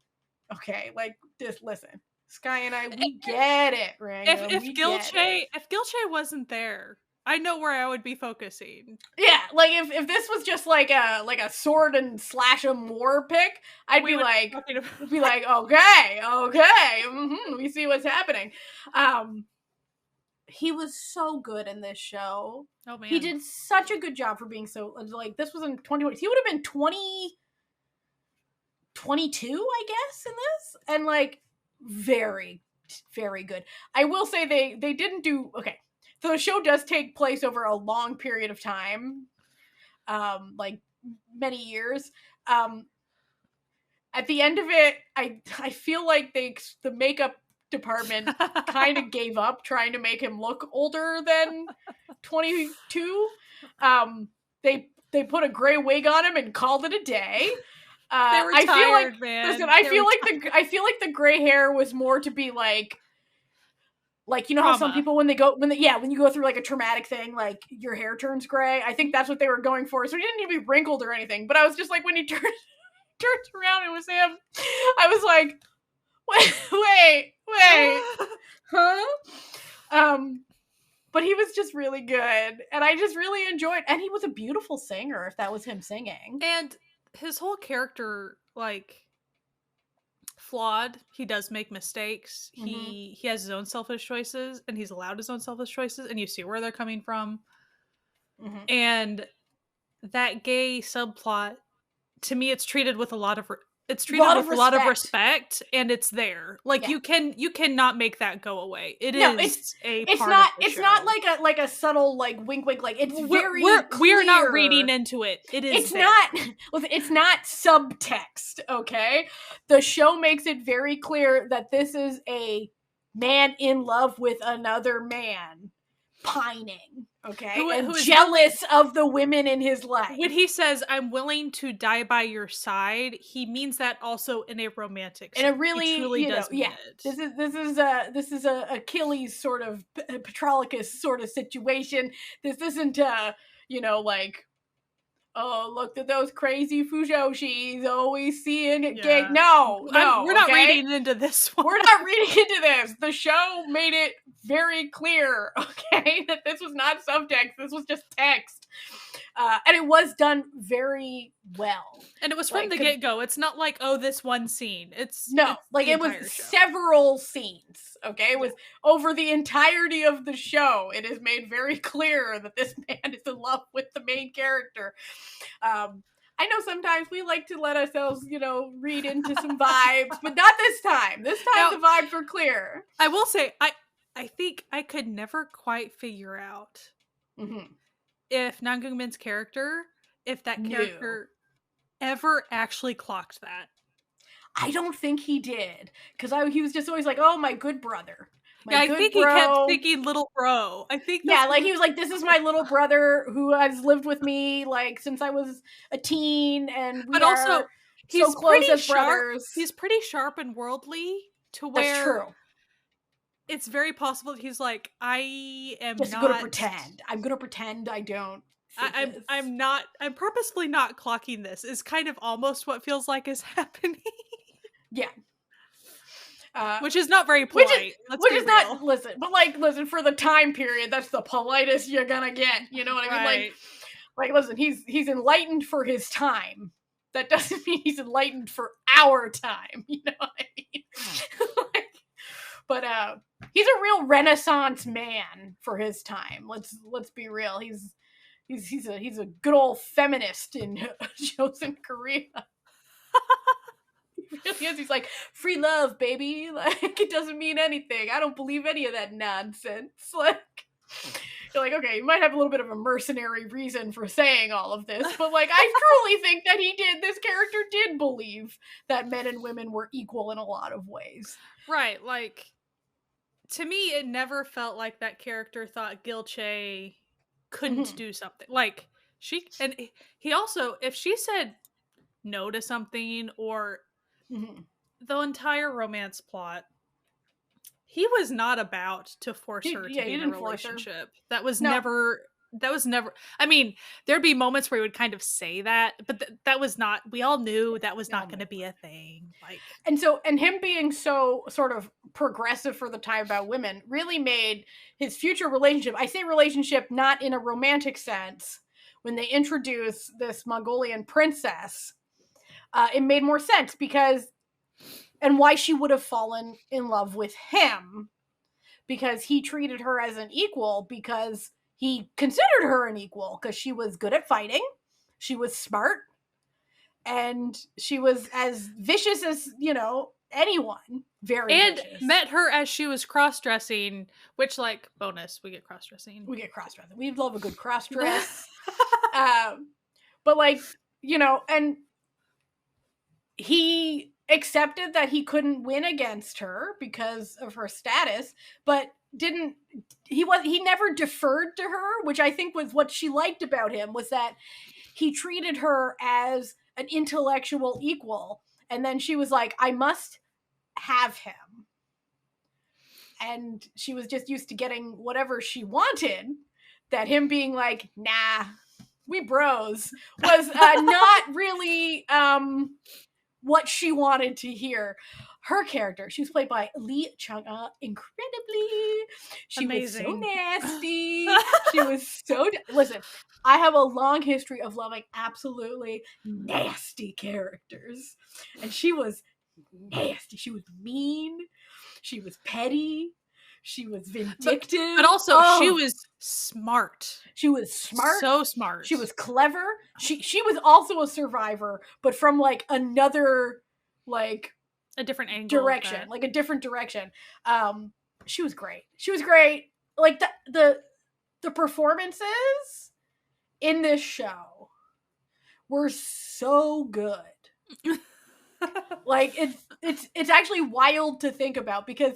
Okay, like, just listen. Sky and I, we get it, right? If Gilche wasn't there, I know where I would be focusing. Yeah, like if this was just like a sword and slash 'em war pick, I'd be like, okay, we see what's happening. He was so good in this show. Oh man, he did such a good job for being so, like, this was in 2020. He would have been 22, I guess, in this, and like very, very good. I will say they didn't do okay. So the show does take place over a long period of time, like many years. At the end of it, I feel like the makeup department kind of gave up trying to make him look older than 22. They put a gray wig on him and called it a day. They were tired, man. Listen, I feel like the gray hair was more to be like you know, trauma. How some people when you go through like a traumatic thing, like your hair turns gray. I think that's what they were going for. So he didn't need to be wrinkled or anything. But I was just like, when he turned around, it was him. I was like, wait, huh? But he was just really good, and I just really enjoyed. And he was a beautiful singer. If that was him singing, and his whole character, like, flawed. He does make mistakes. Mm-hmm. He has his own selfish choices, and he's allowed his own selfish choices, and you see where they're coming from. Mm-hmm. And that gay subplot, to me, it's treated with a lot of it's treated with a lot of respect, and it's there. Like you cannot make that go away. It's part of the show. Not like a subtle like wink wink, like it's very clear. We're not reading into it. It's there. It's not subtext, okay? The show makes it very clear that this is a man in love with another man pining, okay? Who is jealous of the women in his life. When he says, "I'm willing to die by your side," he means that also in a romantic sense. And it really, he truly does mean it. This is a Achilles sort of Patroclus sort of situation. This isn't like, oh, look at those crazy fujoshis always seeing it gay. No, we're not reading into this one. We're not reading into this. The show made it very clear, okay, that this was not subtext. This was just text. And it was done very well. And it was from the get-go. It's not like, oh, this one scene. It was several scenes, okay? It was over the entirety of the show. It is made very clear that this man is in love with the main character. I know sometimes we like to let ourselves, read into some vibes, but not this time. This time the vibes were clear. I will say, I think I could never quite figure out if Nangungmin's character, if that character ever actually clocked that. I don't think he did, because he was just always like, "Oh, my good brother." I think he kept thinking little bro. I think he was like, "This is my little brother who has lived with me like since I was a teen, and he's so close as brothers." He's pretty sharp and worldly to where that's true. It's very possible that he's like, I am just gonna pretend. I'm gonna pretend I don't. I'm purposefully not clocking this. Is kind of almost what feels like is happening. Yeah. Which is not very polite. Which is not, listen, for the time period, that's the politest you're gonna get. You know what I mean? Right. Like, listen, he's enlightened for his time. That doesn't mean he's enlightened for our time. You know what I mean? But he's a real Renaissance man for his time. Let's be real. He's a good old feminist in Chosen Korea. He really is. He's like, free love, baby. Like, it doesn't mean anything. I don't believe any of that nonsense. Like, you're like, okay, you might have a little bit of a mercenary reason for saying all of this, but like, I truly think that this character did believe that men and women were equal in a lot of ways. Right, like, to me, it never felt like that character thought Gilche couldn't do something. Like, he also, if she said no to something, or the entire romance plot, he was not about to force her to be in a relationship. That was never, I mean, there'd be moments where he would kind of say that, but that was not, we all knew that was not going to be a thing. Like, and him being so sort of progressive for the time about women really made his future relationship, I say relationship not in a romantic sense, when they introduce this Mongolian princess, it made more sense and why she would have fallen in love with him, because he treated her as an equal, because he considered her an equal, because she was good at fighting, she was smart, and she was as vicious as, anyone. Very vicious. Met her as she was cross-dressing, which, like, bonus, we get cross-dressing. We love a good cross-dress. But, like, and he accepted that he couldn't win against her because of her status, but he never deferred to her, which I think was what she liked about him, was that he treated her as an intellectual equal, and then she was like, I must have him. And she was just used to getting whatever she wanted, that him being like, nah, we bros, was not really what she wanted to hear. Her character, she was played by Lee Chung-ah, incredibly. She amazing. Was so nasty. She was so... Listen, I have a long history of loving absolutely nasty characters. And she was nasty. She was mean. She was petty. She was vindictive. But also, she was smart. She was smart. So smart. She was clever. She was also a survivor, but from like another like a different angle direction, like a different direction. She was great. She was great. Like the performances in this show were so good. Like it's actually wild to think about because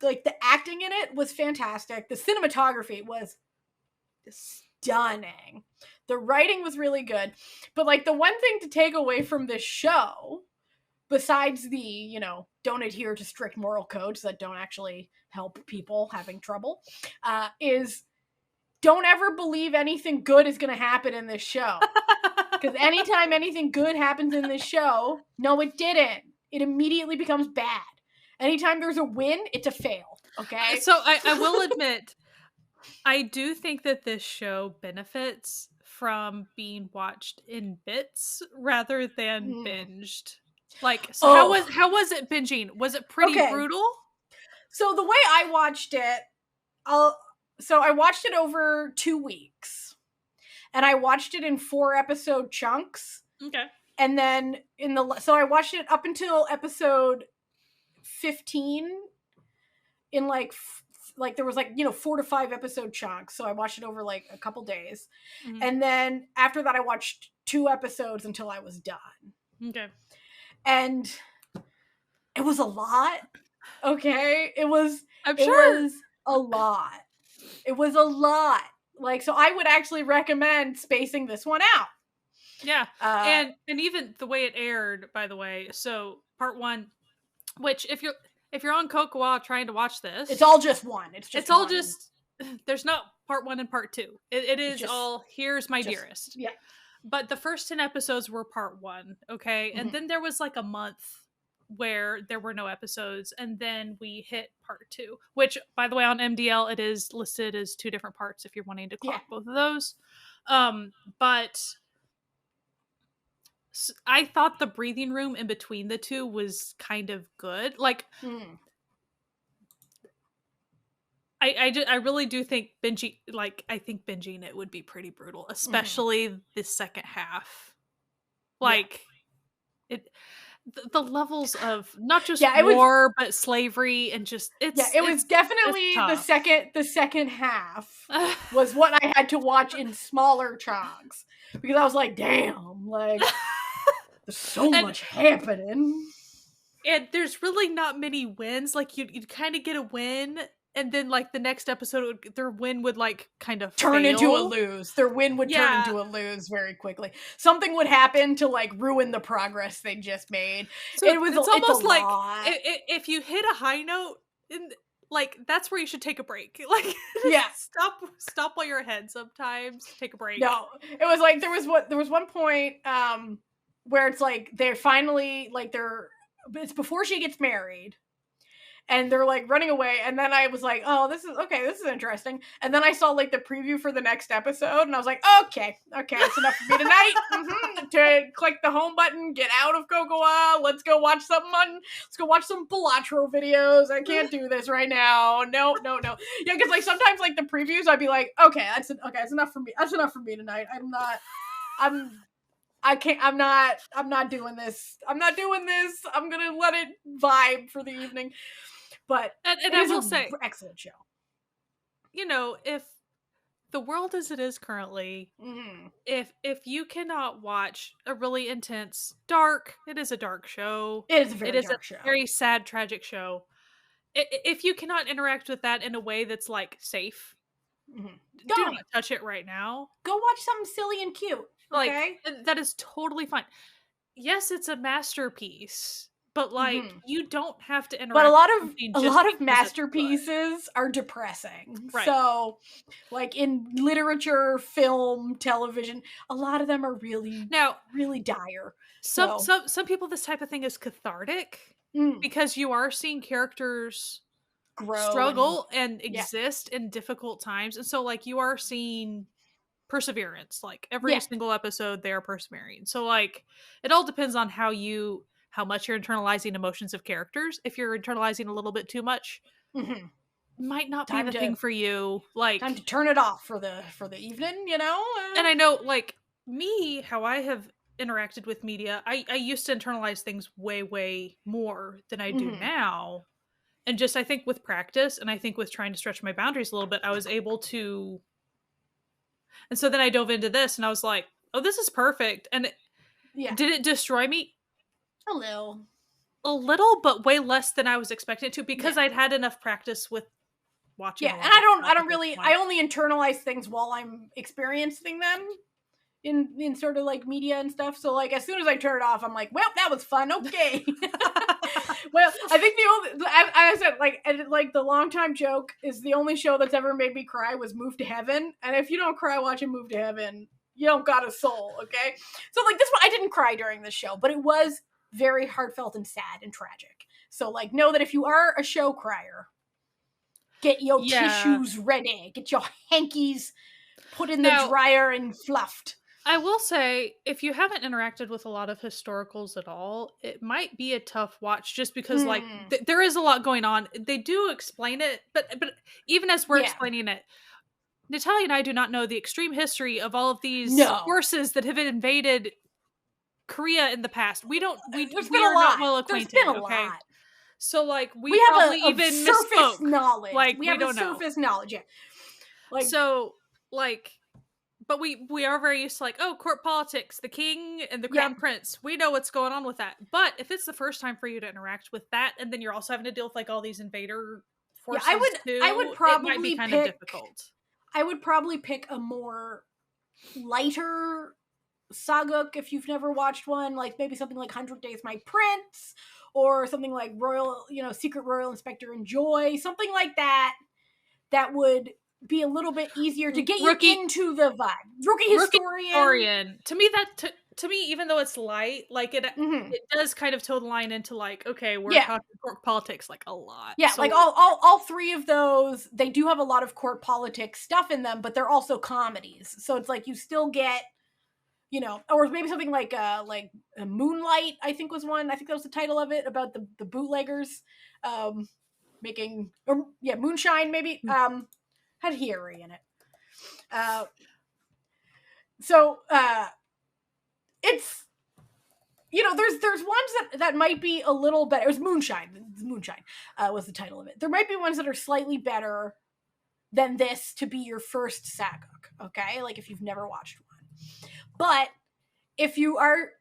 like the acting in it was fantastic. The cinematography was stunning. The writing was really good. But like the one thing to take away from this show, besides the, you know, don't adhere to strict moral codes that don't actually help people having trouble, is don't ever believe anything good is going to happen in this show. Because anytime anything good happens in this show, no, it didn't. It immediately becomes bad. Anytime there's a win, it's a fail. Okay? So I will admit, I do think that this show benefits from being watched in bits rather than binged. Like, so how was it binging? Was it pretty brutal? So the way I watched it, I watched it over 2 weeks. And I watched it in 4-episode chunks. Okay. And then so I watched it up until episode 15 in like there was like, you know, 4 to 5 episode chunks. So I watched it over like a couple days. Mm-hmm. And then after that I watched 2 episodes until I was done. Okay. And it was a lot. Okay? It was I'm sure. It was a lot. It was a lot. Like, so I would actually recommend spacing this one out. Yeah. And even the way it aired, by the way. So part 1, which if you're on Cocoa trying to watch this, it's all just one. It's all just, there's not part 1 and part 2. It is just, all, here's My Dearest. Yeah. But the first 10 episodes were part 1. Okay. Mm-hmm. And then there was like a month where there were no episodes, and then we hit part 2, which, by the way, on MDL it is listed as 2 different parts if you're wanting to clock both of those. But I thought the breathing room in between the 2 was kind of good. Like, I really do think binging, like, I think binging it would be pretty brutal, especially the second half. Like, the levels of not just war, but slavery and just it was definitely the second half was what I had to watch in smaller chunks because I was like, damn, like there's so much happening, and there's really not many wins. Like you'd kind of get a win, and then like the next episode, their win would like kind of turn into a lose. Their win would turn into a lose very quickly. Something would happen to like ruin the progress they just made. So it's almost like if you hit a high note, like that's where you should take a break. Like stop while you're ahead. Sometimes take a break. No, it was like there was one point where it's like they're finally like it's before she gets married. And they're like running away, and then I was like, "Oh, this is interesting." And then I saw like the preview for the next episode, and I was like, "Okay, it's enough for me tonight." To click the home button, get out of Cocoa. Let's go watch Let's go watch some Pilatro videos. I can't do this right now. No. Yeah, because like sometimes like the previews, I'd be like, "Okay, that's enough for me. That's enough for me tonight. I'm not doing this. I'm gonna let it vibe for the evening." But and I will say, excellent show. You know, if the world as it is currently, if you cannot watch a really intense, it is a dark show. It is a very dark show. Very sad, tragic show. If you cannot interact with that in a way that's like safe, do not touch it right now. Go watch something silly and cute. Okay, that is totally fine. Yes, it's a masterpiece. But like you don't have to interact. But a lot of masterpieces are depressing. Right. So, like in literature, film, television, a lot of them are really dire. Some people, this type of thing is cathartic because you are seeing characters grow, struggle, and exist in difficult times, and so like you are seeing perseverance. Like every single episode, they are persevering. So like it all depends on how much you're internalizing emotions of characters. If you're internalizing a little bit too much, might not be the thing for you. Like time to turn it off for the evening, you know? And I know, like, me, how I have interacted with media, I used to internalize things way, way more than I do now. And just, I think with practice, and I think with trying to stretch my boundaries a little bit, I was able to. And so then I dove into this and I was like, oh, this is perfect. And did it destroy me? A little. A little, but way less than I was expecting it to, because I'd had enough practice with watching. Yeah, and I only internalize things while I'm experiencing them in sort of like media and stuff. So like as soon as I turn it off, I'm like, well, that was fun. Okay. Well, I think as I said, like the longtime joke is the only show that's ever made me cry was Move to Heaven. And if you don't cry watching Move to Heaven, you don't got a soul. Okay. So like this one, I didn't cry during this show, but it was very heartfelt and sad and tragic. So like know that if you are a show crier, get your tissues ready. Get your hankies put in the dryer and fluffed. I will say, if you haven't interacted with a lot of historicals at all, it might be a tough watch just because, like, there is a lot going on. They do explain it, but even as we're explaining it, Natalia and I do not know the extreme history of all of these forces that have invaded Korea in the past. We are not well acquainted. There's been a lot. So, like, we have probably even surface misspoke. Knowledge. Like, we have a surface knowledge. Yeah. Like, so, like, but we are very used to, like, oh, court politics, the king and the crown prince. We know what's going on with that. But if it's the first time for you to interact with that, and then you're also having to deal with like all these invader forces, I would probably it might be kind of difficult. I would probably pick a more lighter saguk if you've never watched one, like maybe something like 100 Days My Prince, or something like Secret Royal Inspector and Joy, something like that. That would be a little bit easier to get you into the vibe. Rookie Historian. To me, even though it's light, like it does kind of toe the line into like, okay, we're talking court politics like a lot. Yeah, so, like all three of those, they do have a lot of court politics stuff in them, but they're also comedies. So it's like you still get, or maybe something like Moonlight, I think was one. I think that was the title of it, about the bootleggers making, Moonshine maybe. Had Hiyori in it. It's, there's ones that might be a little better. It was Moonshine. Moonshine was the title of it. There might be ones that are slightly better than this to be your first saguk, okay? Like if you've never watched one. But if you are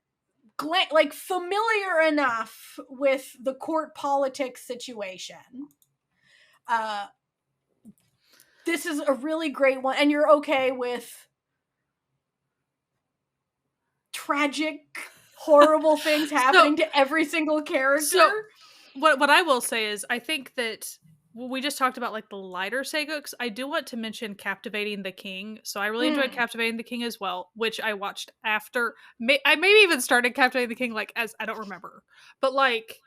familiar enough with the court politics situation, this is a really great one, and you're okay with tragic, horrible things happening to every single character. So, what I will say is, I think that we just talked about like the lighter saguks. I do want to mention Captivating the King. So I really enjoyed Captivating the King as well, which I watched after. I maybe even started Captivating the King I don't remember, but like.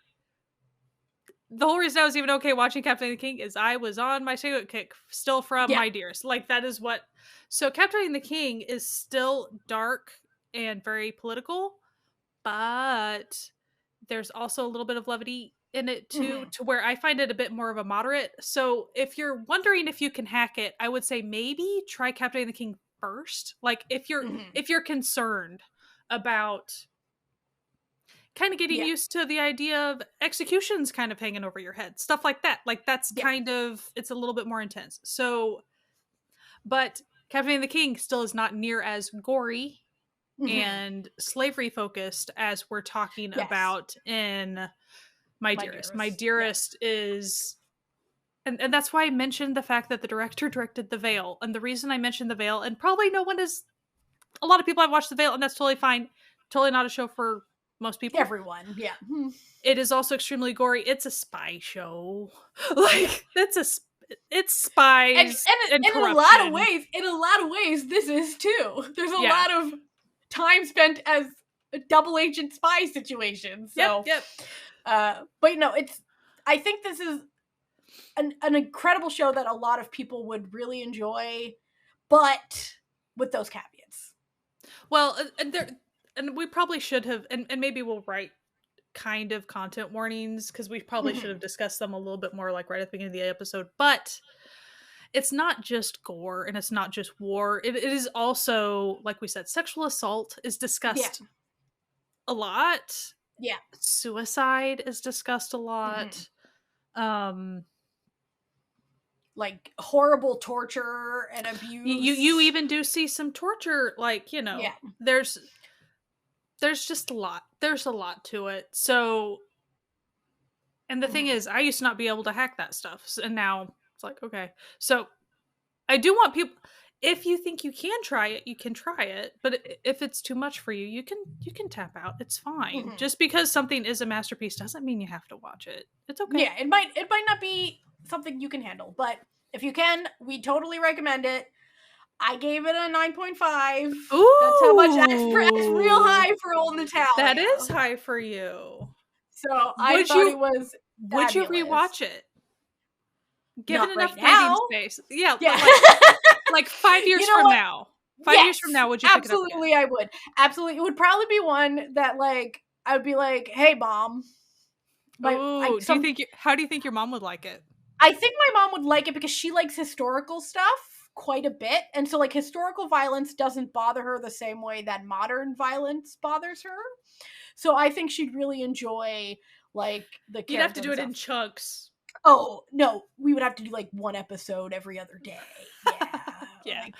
The whole reason I was even okay watching Captivating the King is I was on my saguk kick still from My Dearest. Like, that is what... So, Captivating the King is still dark and very political, but there's also a little bit of levity in it, too, to where I find it a bit more of a moderate. So, if you're wondering if you can hack it, I would say maybe try Captivating the King first. Like, if you're concerned about... kind of getting used to the idea of executions kind of hanging over your head. Stuff like that. Like, that's kind of... It's a little bit more intense. So... But Captivating the King still is not near as gory and slavery-focused as we're talking about in My Dearest. My Dearest is... And that's why I mentioned the fact that the director directed The Veil. And the reason I mentioned The Veil... And probably no one is... A lot of people have watched The Veil, and that's totally fine. Totally not a show for... most people. Everyone, yeah. It is also extremely gory. It's a spy show. Like, it's spies and in a lot of ways, this is too. There's a lot of time spent as a double agent spy situation. So, but I think this is an incredible show that a lot of people would really enjoy, but with those caveats. Well, and we probably should have, and maybe we'll write kind of content warnings, because we probably should have discussed them a little bit more like right at the beginning of the episode. But it's not just gore, and it's not just war. It is also, like we said, sexual assault is discussed a lot. Yeah. Suicide is discussed a lot. Like horrible torture and abuse. You even do see some torture, like, there's just a lot. There's a lot to it. So, and the thing is, I used to not be able to hack that stuff, and now it's like, okay. So, I do want people, if you think you can try it, you can try it. But if it's too much for you, you can tap out. It's fine. Just because something is a masterpiece doesn't mean you have to watch it. It's okay. Yeah, it might not be something you can handle, but if you can, we totally recommend it. I gave it a 9.5. Ooh, that's how much. That's real high for old Natalia. That is high for you. So I thought it was fabulous. Would you rewatch it? Give Not it enough right now. breathing space. Yeah. Like 5 years from now. 5 years from now, would you pick it up again? Absolutely, I would. Absolutely. It would probably be one that, like, I would be like, hey, Mom. How do you think your mom would like it? I think my mom would like it because she likes historical stuff quite a bit. And so, like, historical violence doesn't bother her the same way that modern violence bothers her. So I think she'd really enjoy, like, the You'd have to do it in chunks. Oh, no. We would have to do, like, one episode every other day. Yeah. Yeah. Like,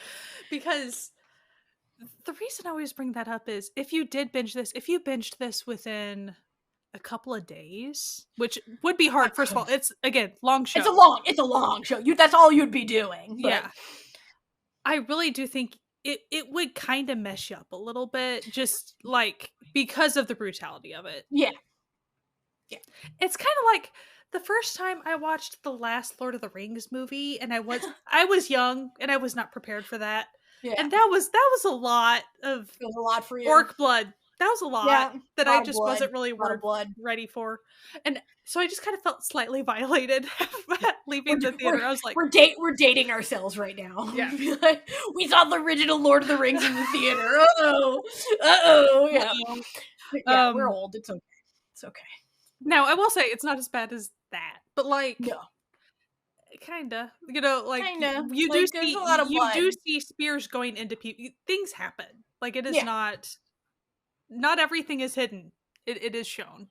because the reason I always bring that up is if you binged this within a couple of days, which would be hard. First of all, it's, again, long show. It's a long show. That's all you'd be doing. But. Yeah. I really do think it would kind of mess you up a little bit, just like because of the brutality of it. Yeah. Yeah. It's kind of like the first time I watched the last Lord of the Rings movie, and I was young and I was not prepared for that. Yeah. And that was a lot of it was a lot for you. Orc blood. That was a lot that I just wasn't really ready for. And so I just kind of felt slightly violated leaving the theater. I was like, we're dating ourselves right now. Yeah. We saw the original Lord of the Rings in the theater. Uh-oh. Yeah. Yeah, we're old. It's okay. It's okay. Now, I will say it's not as bad as that. But like, no. Kinda. Like, kinda. You like, do a lot of blood. do see spears going into people. Things happen. Like, it is not everything is hidden. It is shown.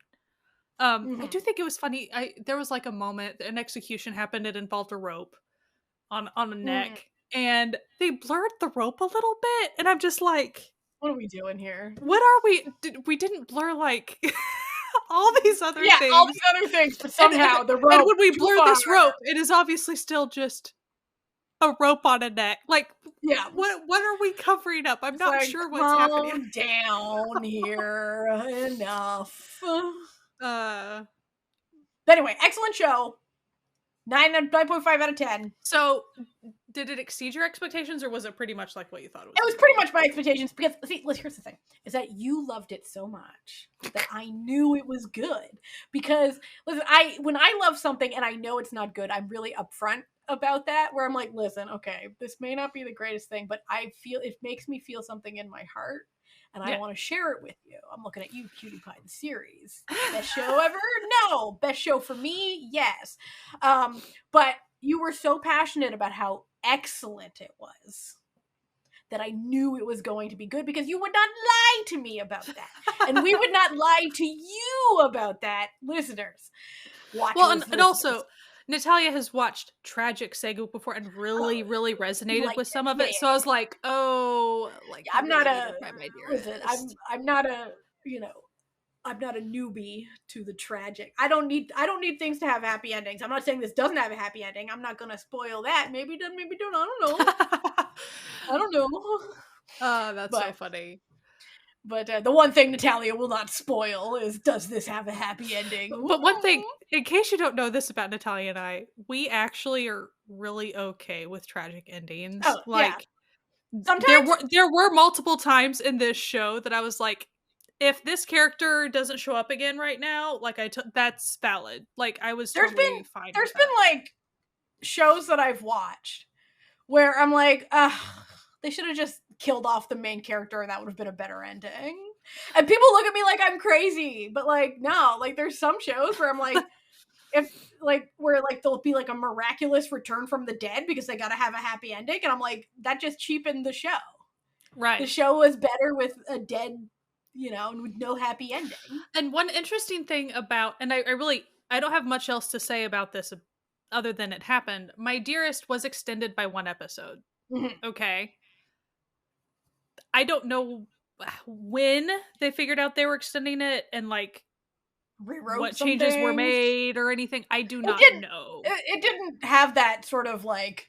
I do think it was funny. There was like a moment, an execution happened. It involved a rope on a neck, and they blurred the rope a little bit. And I'm just like, what are we doing here? What are we? We didn't blur like all these other things. Yeah, all these other things. But somehow the rope. And when we blur this rope, it is obviously still just a rope on a neck. Like, yeah, what are we covering up? I'm not sure what's happening. Down here. Enough. But anyway, excellent show. 9.5 out of 10. So, did it exceed your expectations, or was it pretty much like what you thought it was? It was pretty much my expectations, because, see, here's the thing, is that you loved it so much that I knew it was good. Because, listen, when I love something and I know it's not good, I'm really upfront about that, where I'm like, listen, okay, this may not be the greatest thing, but I feel it makes me feel something in my heart, and I want to share it with you. I'm looking at you, Cutie Pie the series. Best show ever? No. Best show for me? Yes. But you were so passionate about how excellent it was that I knew it was going to be good, because you would not lie to me about that. And we would not lie to you about that, listeners. And also, Natalia has watched Tragic Segu before and really resonated with some of it. So I was like, I'm not a I'm not a I'm not a newbie to the tragic. I don't need things to have happy endings. I'm not saying this doesn't have a happy ending. I'm not gonna spoil that. Maybe it does, maybe don't. I don't know. I don't know. That's so funny. But the one thing Natalia will not spoil is, does this have a happy ending? But one thing, in case you don't know this about Natalia and I, we actually are really okay with tragic endings. Sometimes there were multiple times in this show that I was like, if this character doesn't show up again right now, like that's valid. Like, I was totally fine. There's been like shows that I've watched where I'm like, they should have just killed off the main character and that would have been a better ending. And people look at me like I'm crazy, but like, no, like there's some shows where I'm like, where there'll be like a miraculous return from the dead because they gotta have a happy ending, and I'm like, that just cheapened the show. Right. The show was better with a dead and with no happy ending. And one interesting thing about, and I don't have much else to say about this other than it happened. My Dearest was extended by 1 episode. Mm-hmm. Okay. I don't know when they figured out they were extending it and like Rewrote what some changes were things. made or anything. I do not know. It didn't have that sort of like,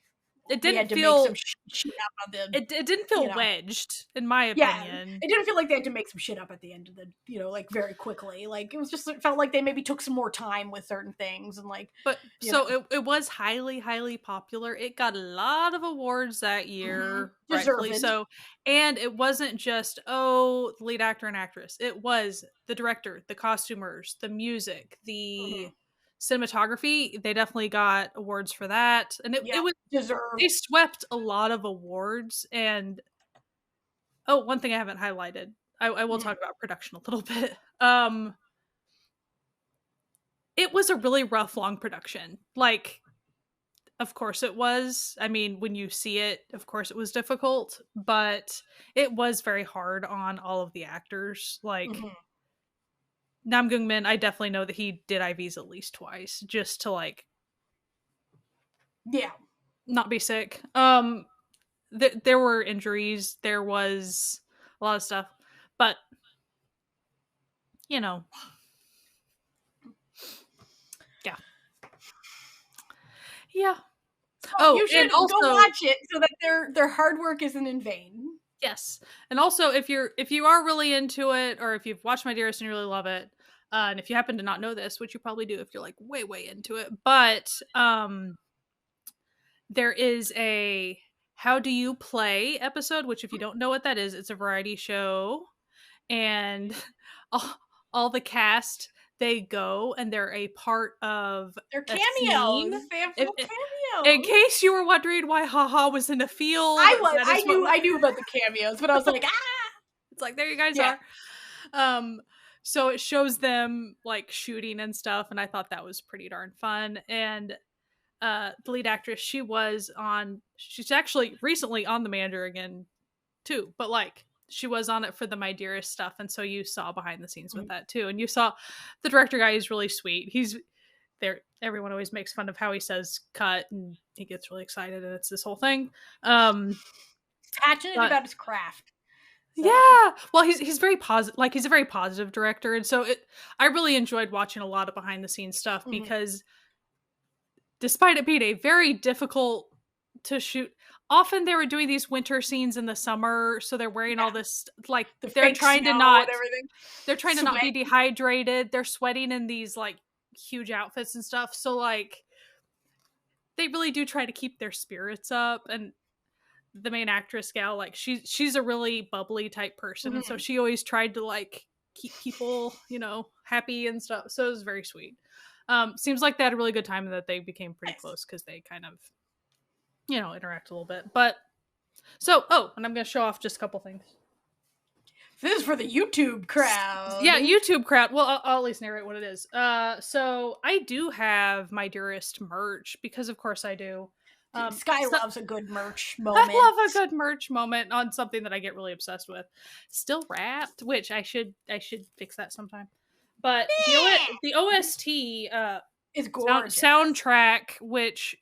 it didn't to feel make some shit up on the. It didn't feel wedged, in my opinion. It didn't feel like they had to make some shit up at the end of the, like very quickly. Like it felt like they maybe took some more time with certain things and like. But so it was highly, highly popular. It got a lot of awards that year, rightfully so. And it wasn't just the lead actor and actress. It was the director, the costumers, the music, the cinematography. They definitely got awards for that, and it was deserved. They swept a lot of awards. And one thing I haven't highlighted, I will talk about production a little bit. It was a really rough, long production. Like, of course it was. I mean, when you see it, of course it was difficult, but it was very hard on all of the actors. Like, Nam Goong-min, I definitely know that he did IVs at least twice just to like not be sick. There were injuries, there was a lot of stuff, but yeah. You should also go watch it so that their hard work isn't in vain. Yes. And also, if you are really into it, or if you've watched My Dearest and you really love it, and if you happen to not know this, which you probably do if you're like way, way into it, but there is a How Do You Play episode, which if you don't know what that is, it's a variety show, and all the cast, they go and they're a part of their cameos. They have little cameos. In case you were wondering why Haha was in a field, I knew about the cameos, but I was like, it's like, there you guys are. So it shows them like shooting and stuff, and I thought that was pretty darn fun. And the lead actress, she's actually recently on The Manager again too, but like she was on it for the My Dearest stuff, and so you saw behind the scenes with that too. And you saw the director guy is really sweet. He's there. Everyone always makes fun of how he says cut, and he gets really excited, and it's this whole thing. Passionate about his craft. So. Yeah, well, he's very positive. Like, he's a very positive director, and so I really enjoyed watching a lot of behind the scenes stuff because, despite it being a very difficult to shoot, often they were doing these winter scenes in the summer, so they're wearing all this like they're trying to not be dehydrated. They're sweating in these like huge outfits and stuff. So like they really do try to keep their spirits up. And the main actress gal, like she's a really bubbly type person, and so she always tried to like keep people, happy and stuff. So it was very sweet. Seems like they had a really good time and that they became pretty close because they kind of interact a little bit. But so and I'm gonna show off just a couple things. This is for the YouTube crowd. Yeah, YouTube crowd. Well, I'll at least narrate what it is. So I do have My Dearest merch because of course I do. Sky loves a good merch moment. I love a good merch moment on something that I get really obsessed with. Still wrapped, which I should fix that sometime. But the OST is gorgeous. Soundtrack, which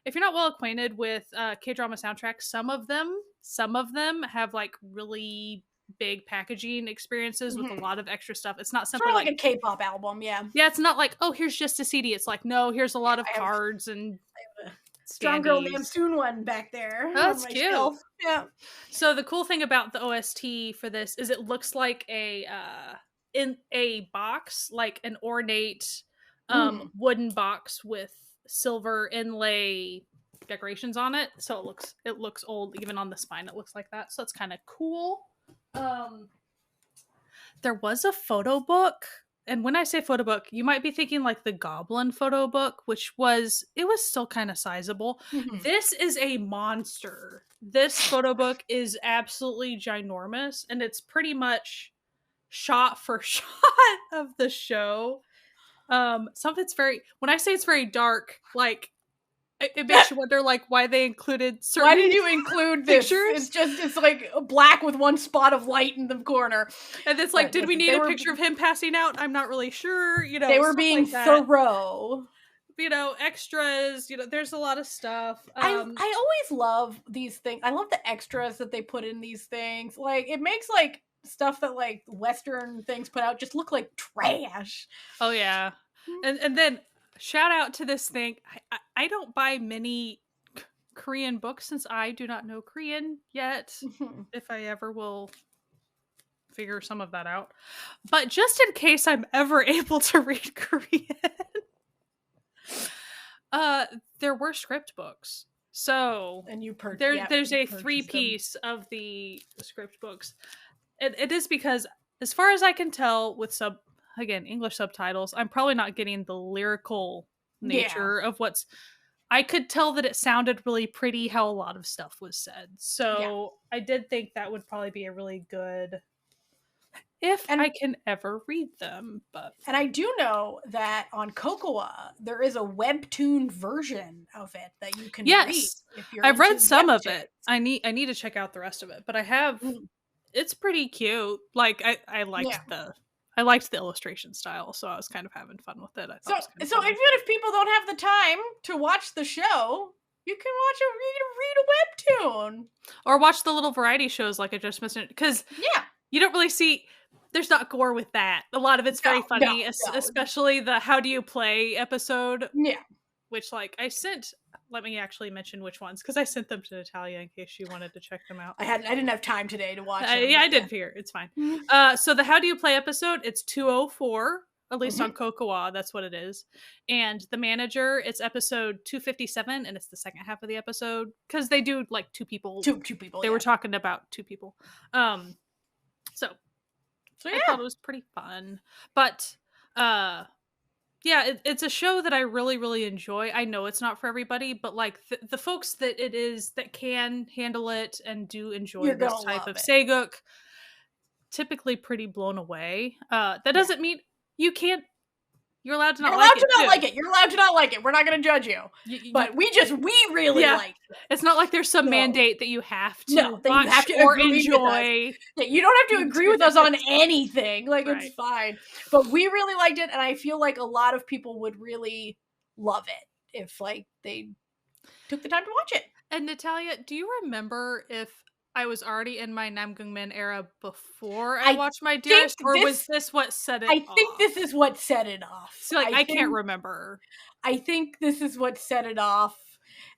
if you're not well acquainted with K-drama soundtracks, some of them have like really big packaging experiences with a lot of extra stuff. It's not simply like a K-pop album, yeah. Yeah, it's not like, oh, here's just a CD. It's like, no, here's a lot of cards and Strong Girl Namsoon one back there. Oh, that's cute. Shelf. Yeah. So the cool thing about the OST for this is it looks like in a box, like an ornate wooden box with silver inlay decorations on it. So it looks old, even on the spine. It looks like that. So that's kind of cool. There was a photo book. And when I say photo book, you might be thinking like the Goblin photo book, which was still kind of sizable. This is a monster. This photo book is absolutely ginormous, and it's pretty much shot for shot of the show. Some of it's when I say it's very dark, like It makes you wonder, like, why they included certain. Why did you include this? Pictures? It's like black with one spot of light in the corner. And it's like, did we need a picture of him passing out? I'm not really sure. You know, they were being thorough. You know, extras. You know, there's a lot of stuff. I always love these things. I love the extras that they put in these things. Like, it makes like stuff that like Western things put out just look like trash. Oh yeah, and then shout out to this thing. I don't buy many Korean books since I do not know Korean yet. If I ever will figure some of that out, but just in case I'm ever able to read Korean, there were script books. So and you there's a 3-piece of the script books. It is because, as far as I can tell, with English subtitles, I'm probably not getting the lyrical nature of what's. I could tell that it sounded really pretty how a lot of stuff was said. So I did think that would probably be a really good, if I can ever read them. And I do know that on Cocoa there is a webtoon version of it that you can read. If you're I've read some of it. I need to check out the rest of it, but I have. It's pretty cute. Like I liked the illustration style, so I was kind of having fun with it. So even if people don't have the time to watch the show, you can read a webtoon or watch the little variety shows like I just mentioned. Because you don't really see. There's not gore with that. A lot of it's very funny, especially the "How do you play" episode. Yeah, which like I sent. Let me actually mention which ones, because I sent them to Natalia in case she wanted to check them out. I didn't have time today to watch them. I did figure. It's fine. So the How Do You Play episode, it's 204, at least on Cocoa, that's what it is. And The Manager, it's episode 257, and it's the second half of the episode, because they do like two people. Two people. They were talking about two people. So I thought it was pretty fun. But it's a show that I really, really enjoy. I know it's not for everybody, but like the folks that it is that can handle it and do enjoy this type of Saeguk, typically pretty blown away. That doesn't mean you can't. You're allowed to not like it. You're allowed to not like it. We're not going to judge you. But we really like it. It's not like there's some mandate that you have to watch or enjoy. Yeah, you don't have to agree with us on anything. Like, it's fine. But we really liked it, and I feel like a lot of people would really love it if, like, they took the time to watch it. And Natalia, do you remember if I was already in my Namgungmin era before I watched My Dearest, or was this what set it off? I think this is what set it off. So, like, I can't remember. I think this is what set it off,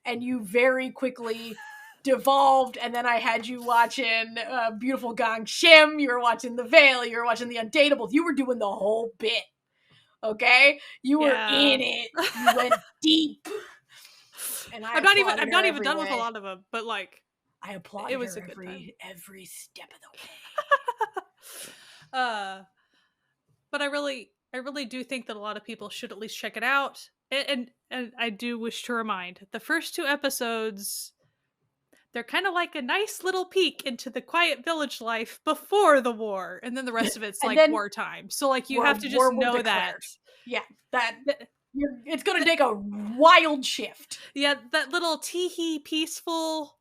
and you very quickly devolved, and then I had you watching Beautiful Gang Shim, you were watching The Veil, you were watching The Undateables, you were doing the whole bit, okay? You were in it. You went deep. And I'm not even done with a lot of them, but like, I applaud it was her a good time. every step of the way. But I really do think that a lot of people should at least check it out. And I do wish to remind, the first 2 episodes, they're kind of like a nice little peek into the quiet village life before the war, and then the rest of it's like wartime. So like you have to just know that. Yeah, it's going to take a wild shift. Yeah, that little teehee peacefulness.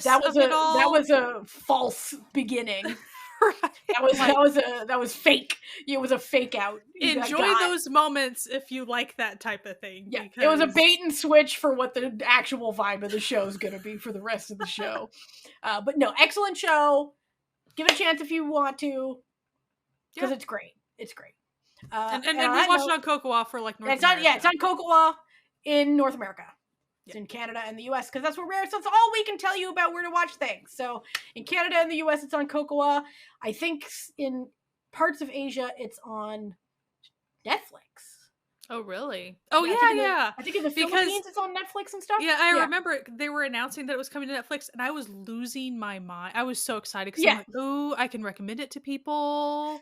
That was a false beginning. Right. That was fake. It was a fake out. Enjoy those moments if you like that type of thing. Yeah, it was a bait and switch for what the actual vibe of the show is going to be for the rest of the show. But no, excellent show. Give it a chance if you want to, because it's great. It's great. And we watched it on Cocoa for like North America. It's on Cocoa in North America. It's in Canada and the US, because that's where so it's all we can tell you about where to watch things. So in Canada and the US, it's on Cocoa. I think in parts of Asia, it's on Netflix. Oh, really? Oh, yeah. I think in the Philippines, it's on Netflix and stuff. Yeah, I remember they were announcing that it was coming to Netflix, and I was losing my mind. I was so excited, because I'm like, ooh, I can recommend it to people.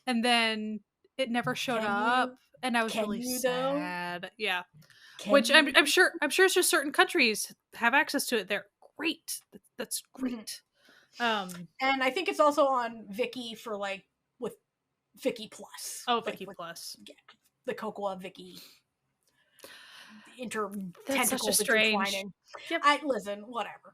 And then it never showed up, and I was really sad. Though? Yeah. Which I'm sure it's just certain countries have access to it. They're great. That's great. And I think it's also on Viki for like with Viki Plus. Oh, Viki Plus. Yeah, the Cocoa Viki. tentacles intertwining. Yep. Listen, whatever.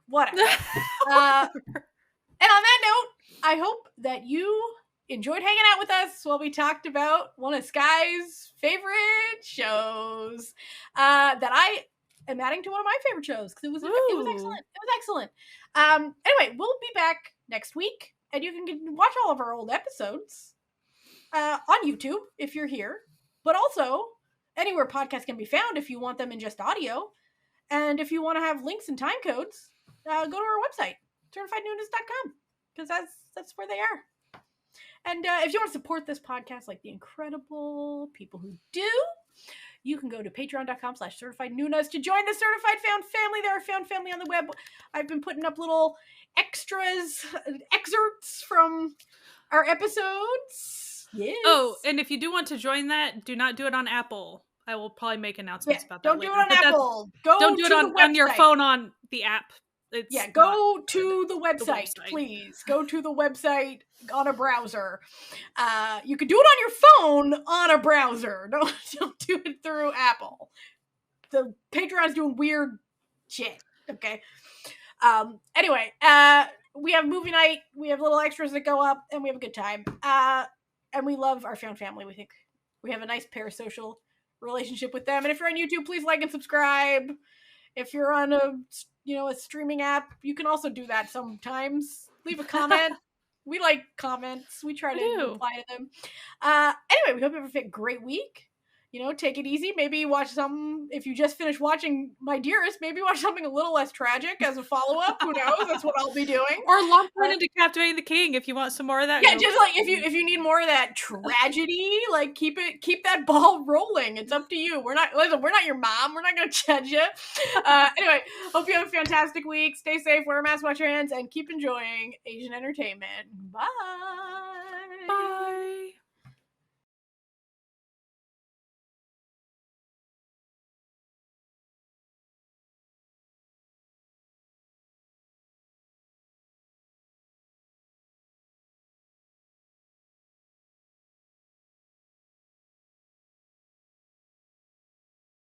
And on that note, I hope that you enjoyed hanging out with us while we talked about one of Sky's favorite shows that I am adding to one of my favorite shows because it was excellent. It was excellent. Anyway, we'll be back next week, and you can watch all of our old episodes on YouTube if you're here, but also anywhere podcasts can be found if you want them in just audio. And if you want to have links and time codes, go to our website, certifiednewness.com, because that's where they are. And if you want to support this podcast like the incredible people who do, you can go to patreon.com/certifiednewness to join the Certified Found Family. They're a found family on the web. I've been putting up little extras, excerpts from our episodes. Yes. Oh, and if you do want to join that, do not do it on Apple. I will probably make announcements about that. Don't do it on Apple. Don't do it on your phone on the app. Go to the website, please. Go to the website on a browser. You can do it on your phone on a browser. Don't do it through Apple. The Patreon's doing weird shit. Okay. Anyway, we have movie night. We have little extras that go up, and we have a good time. And we love our found family. We think we have a nice parasocial relationship with them. And if you're on YouTube, please like and subscribe. If you're on a streaming app, you can also do that sometimes. Leave a comment. We like comments. We try to reply to them. Anyway, we hope you have a great week. Take it easy. Maybe watch some, if you just finished watching My Dearest, maybe watch something a little less tragic as a follow-up. Who knows? That's what I'll be doing. Or launch right into Captivating the King if you want some more of that. Yeah, just like if you need more of that tragedy, like keep that ball rolling. It's up to you. We're not your mom. We're not gonna judge you. Anyway, hope you have a fantastic week. Stay safe, wear a mask, wash your hands, and keep enjoying Asian entertainment. Bye. Bye.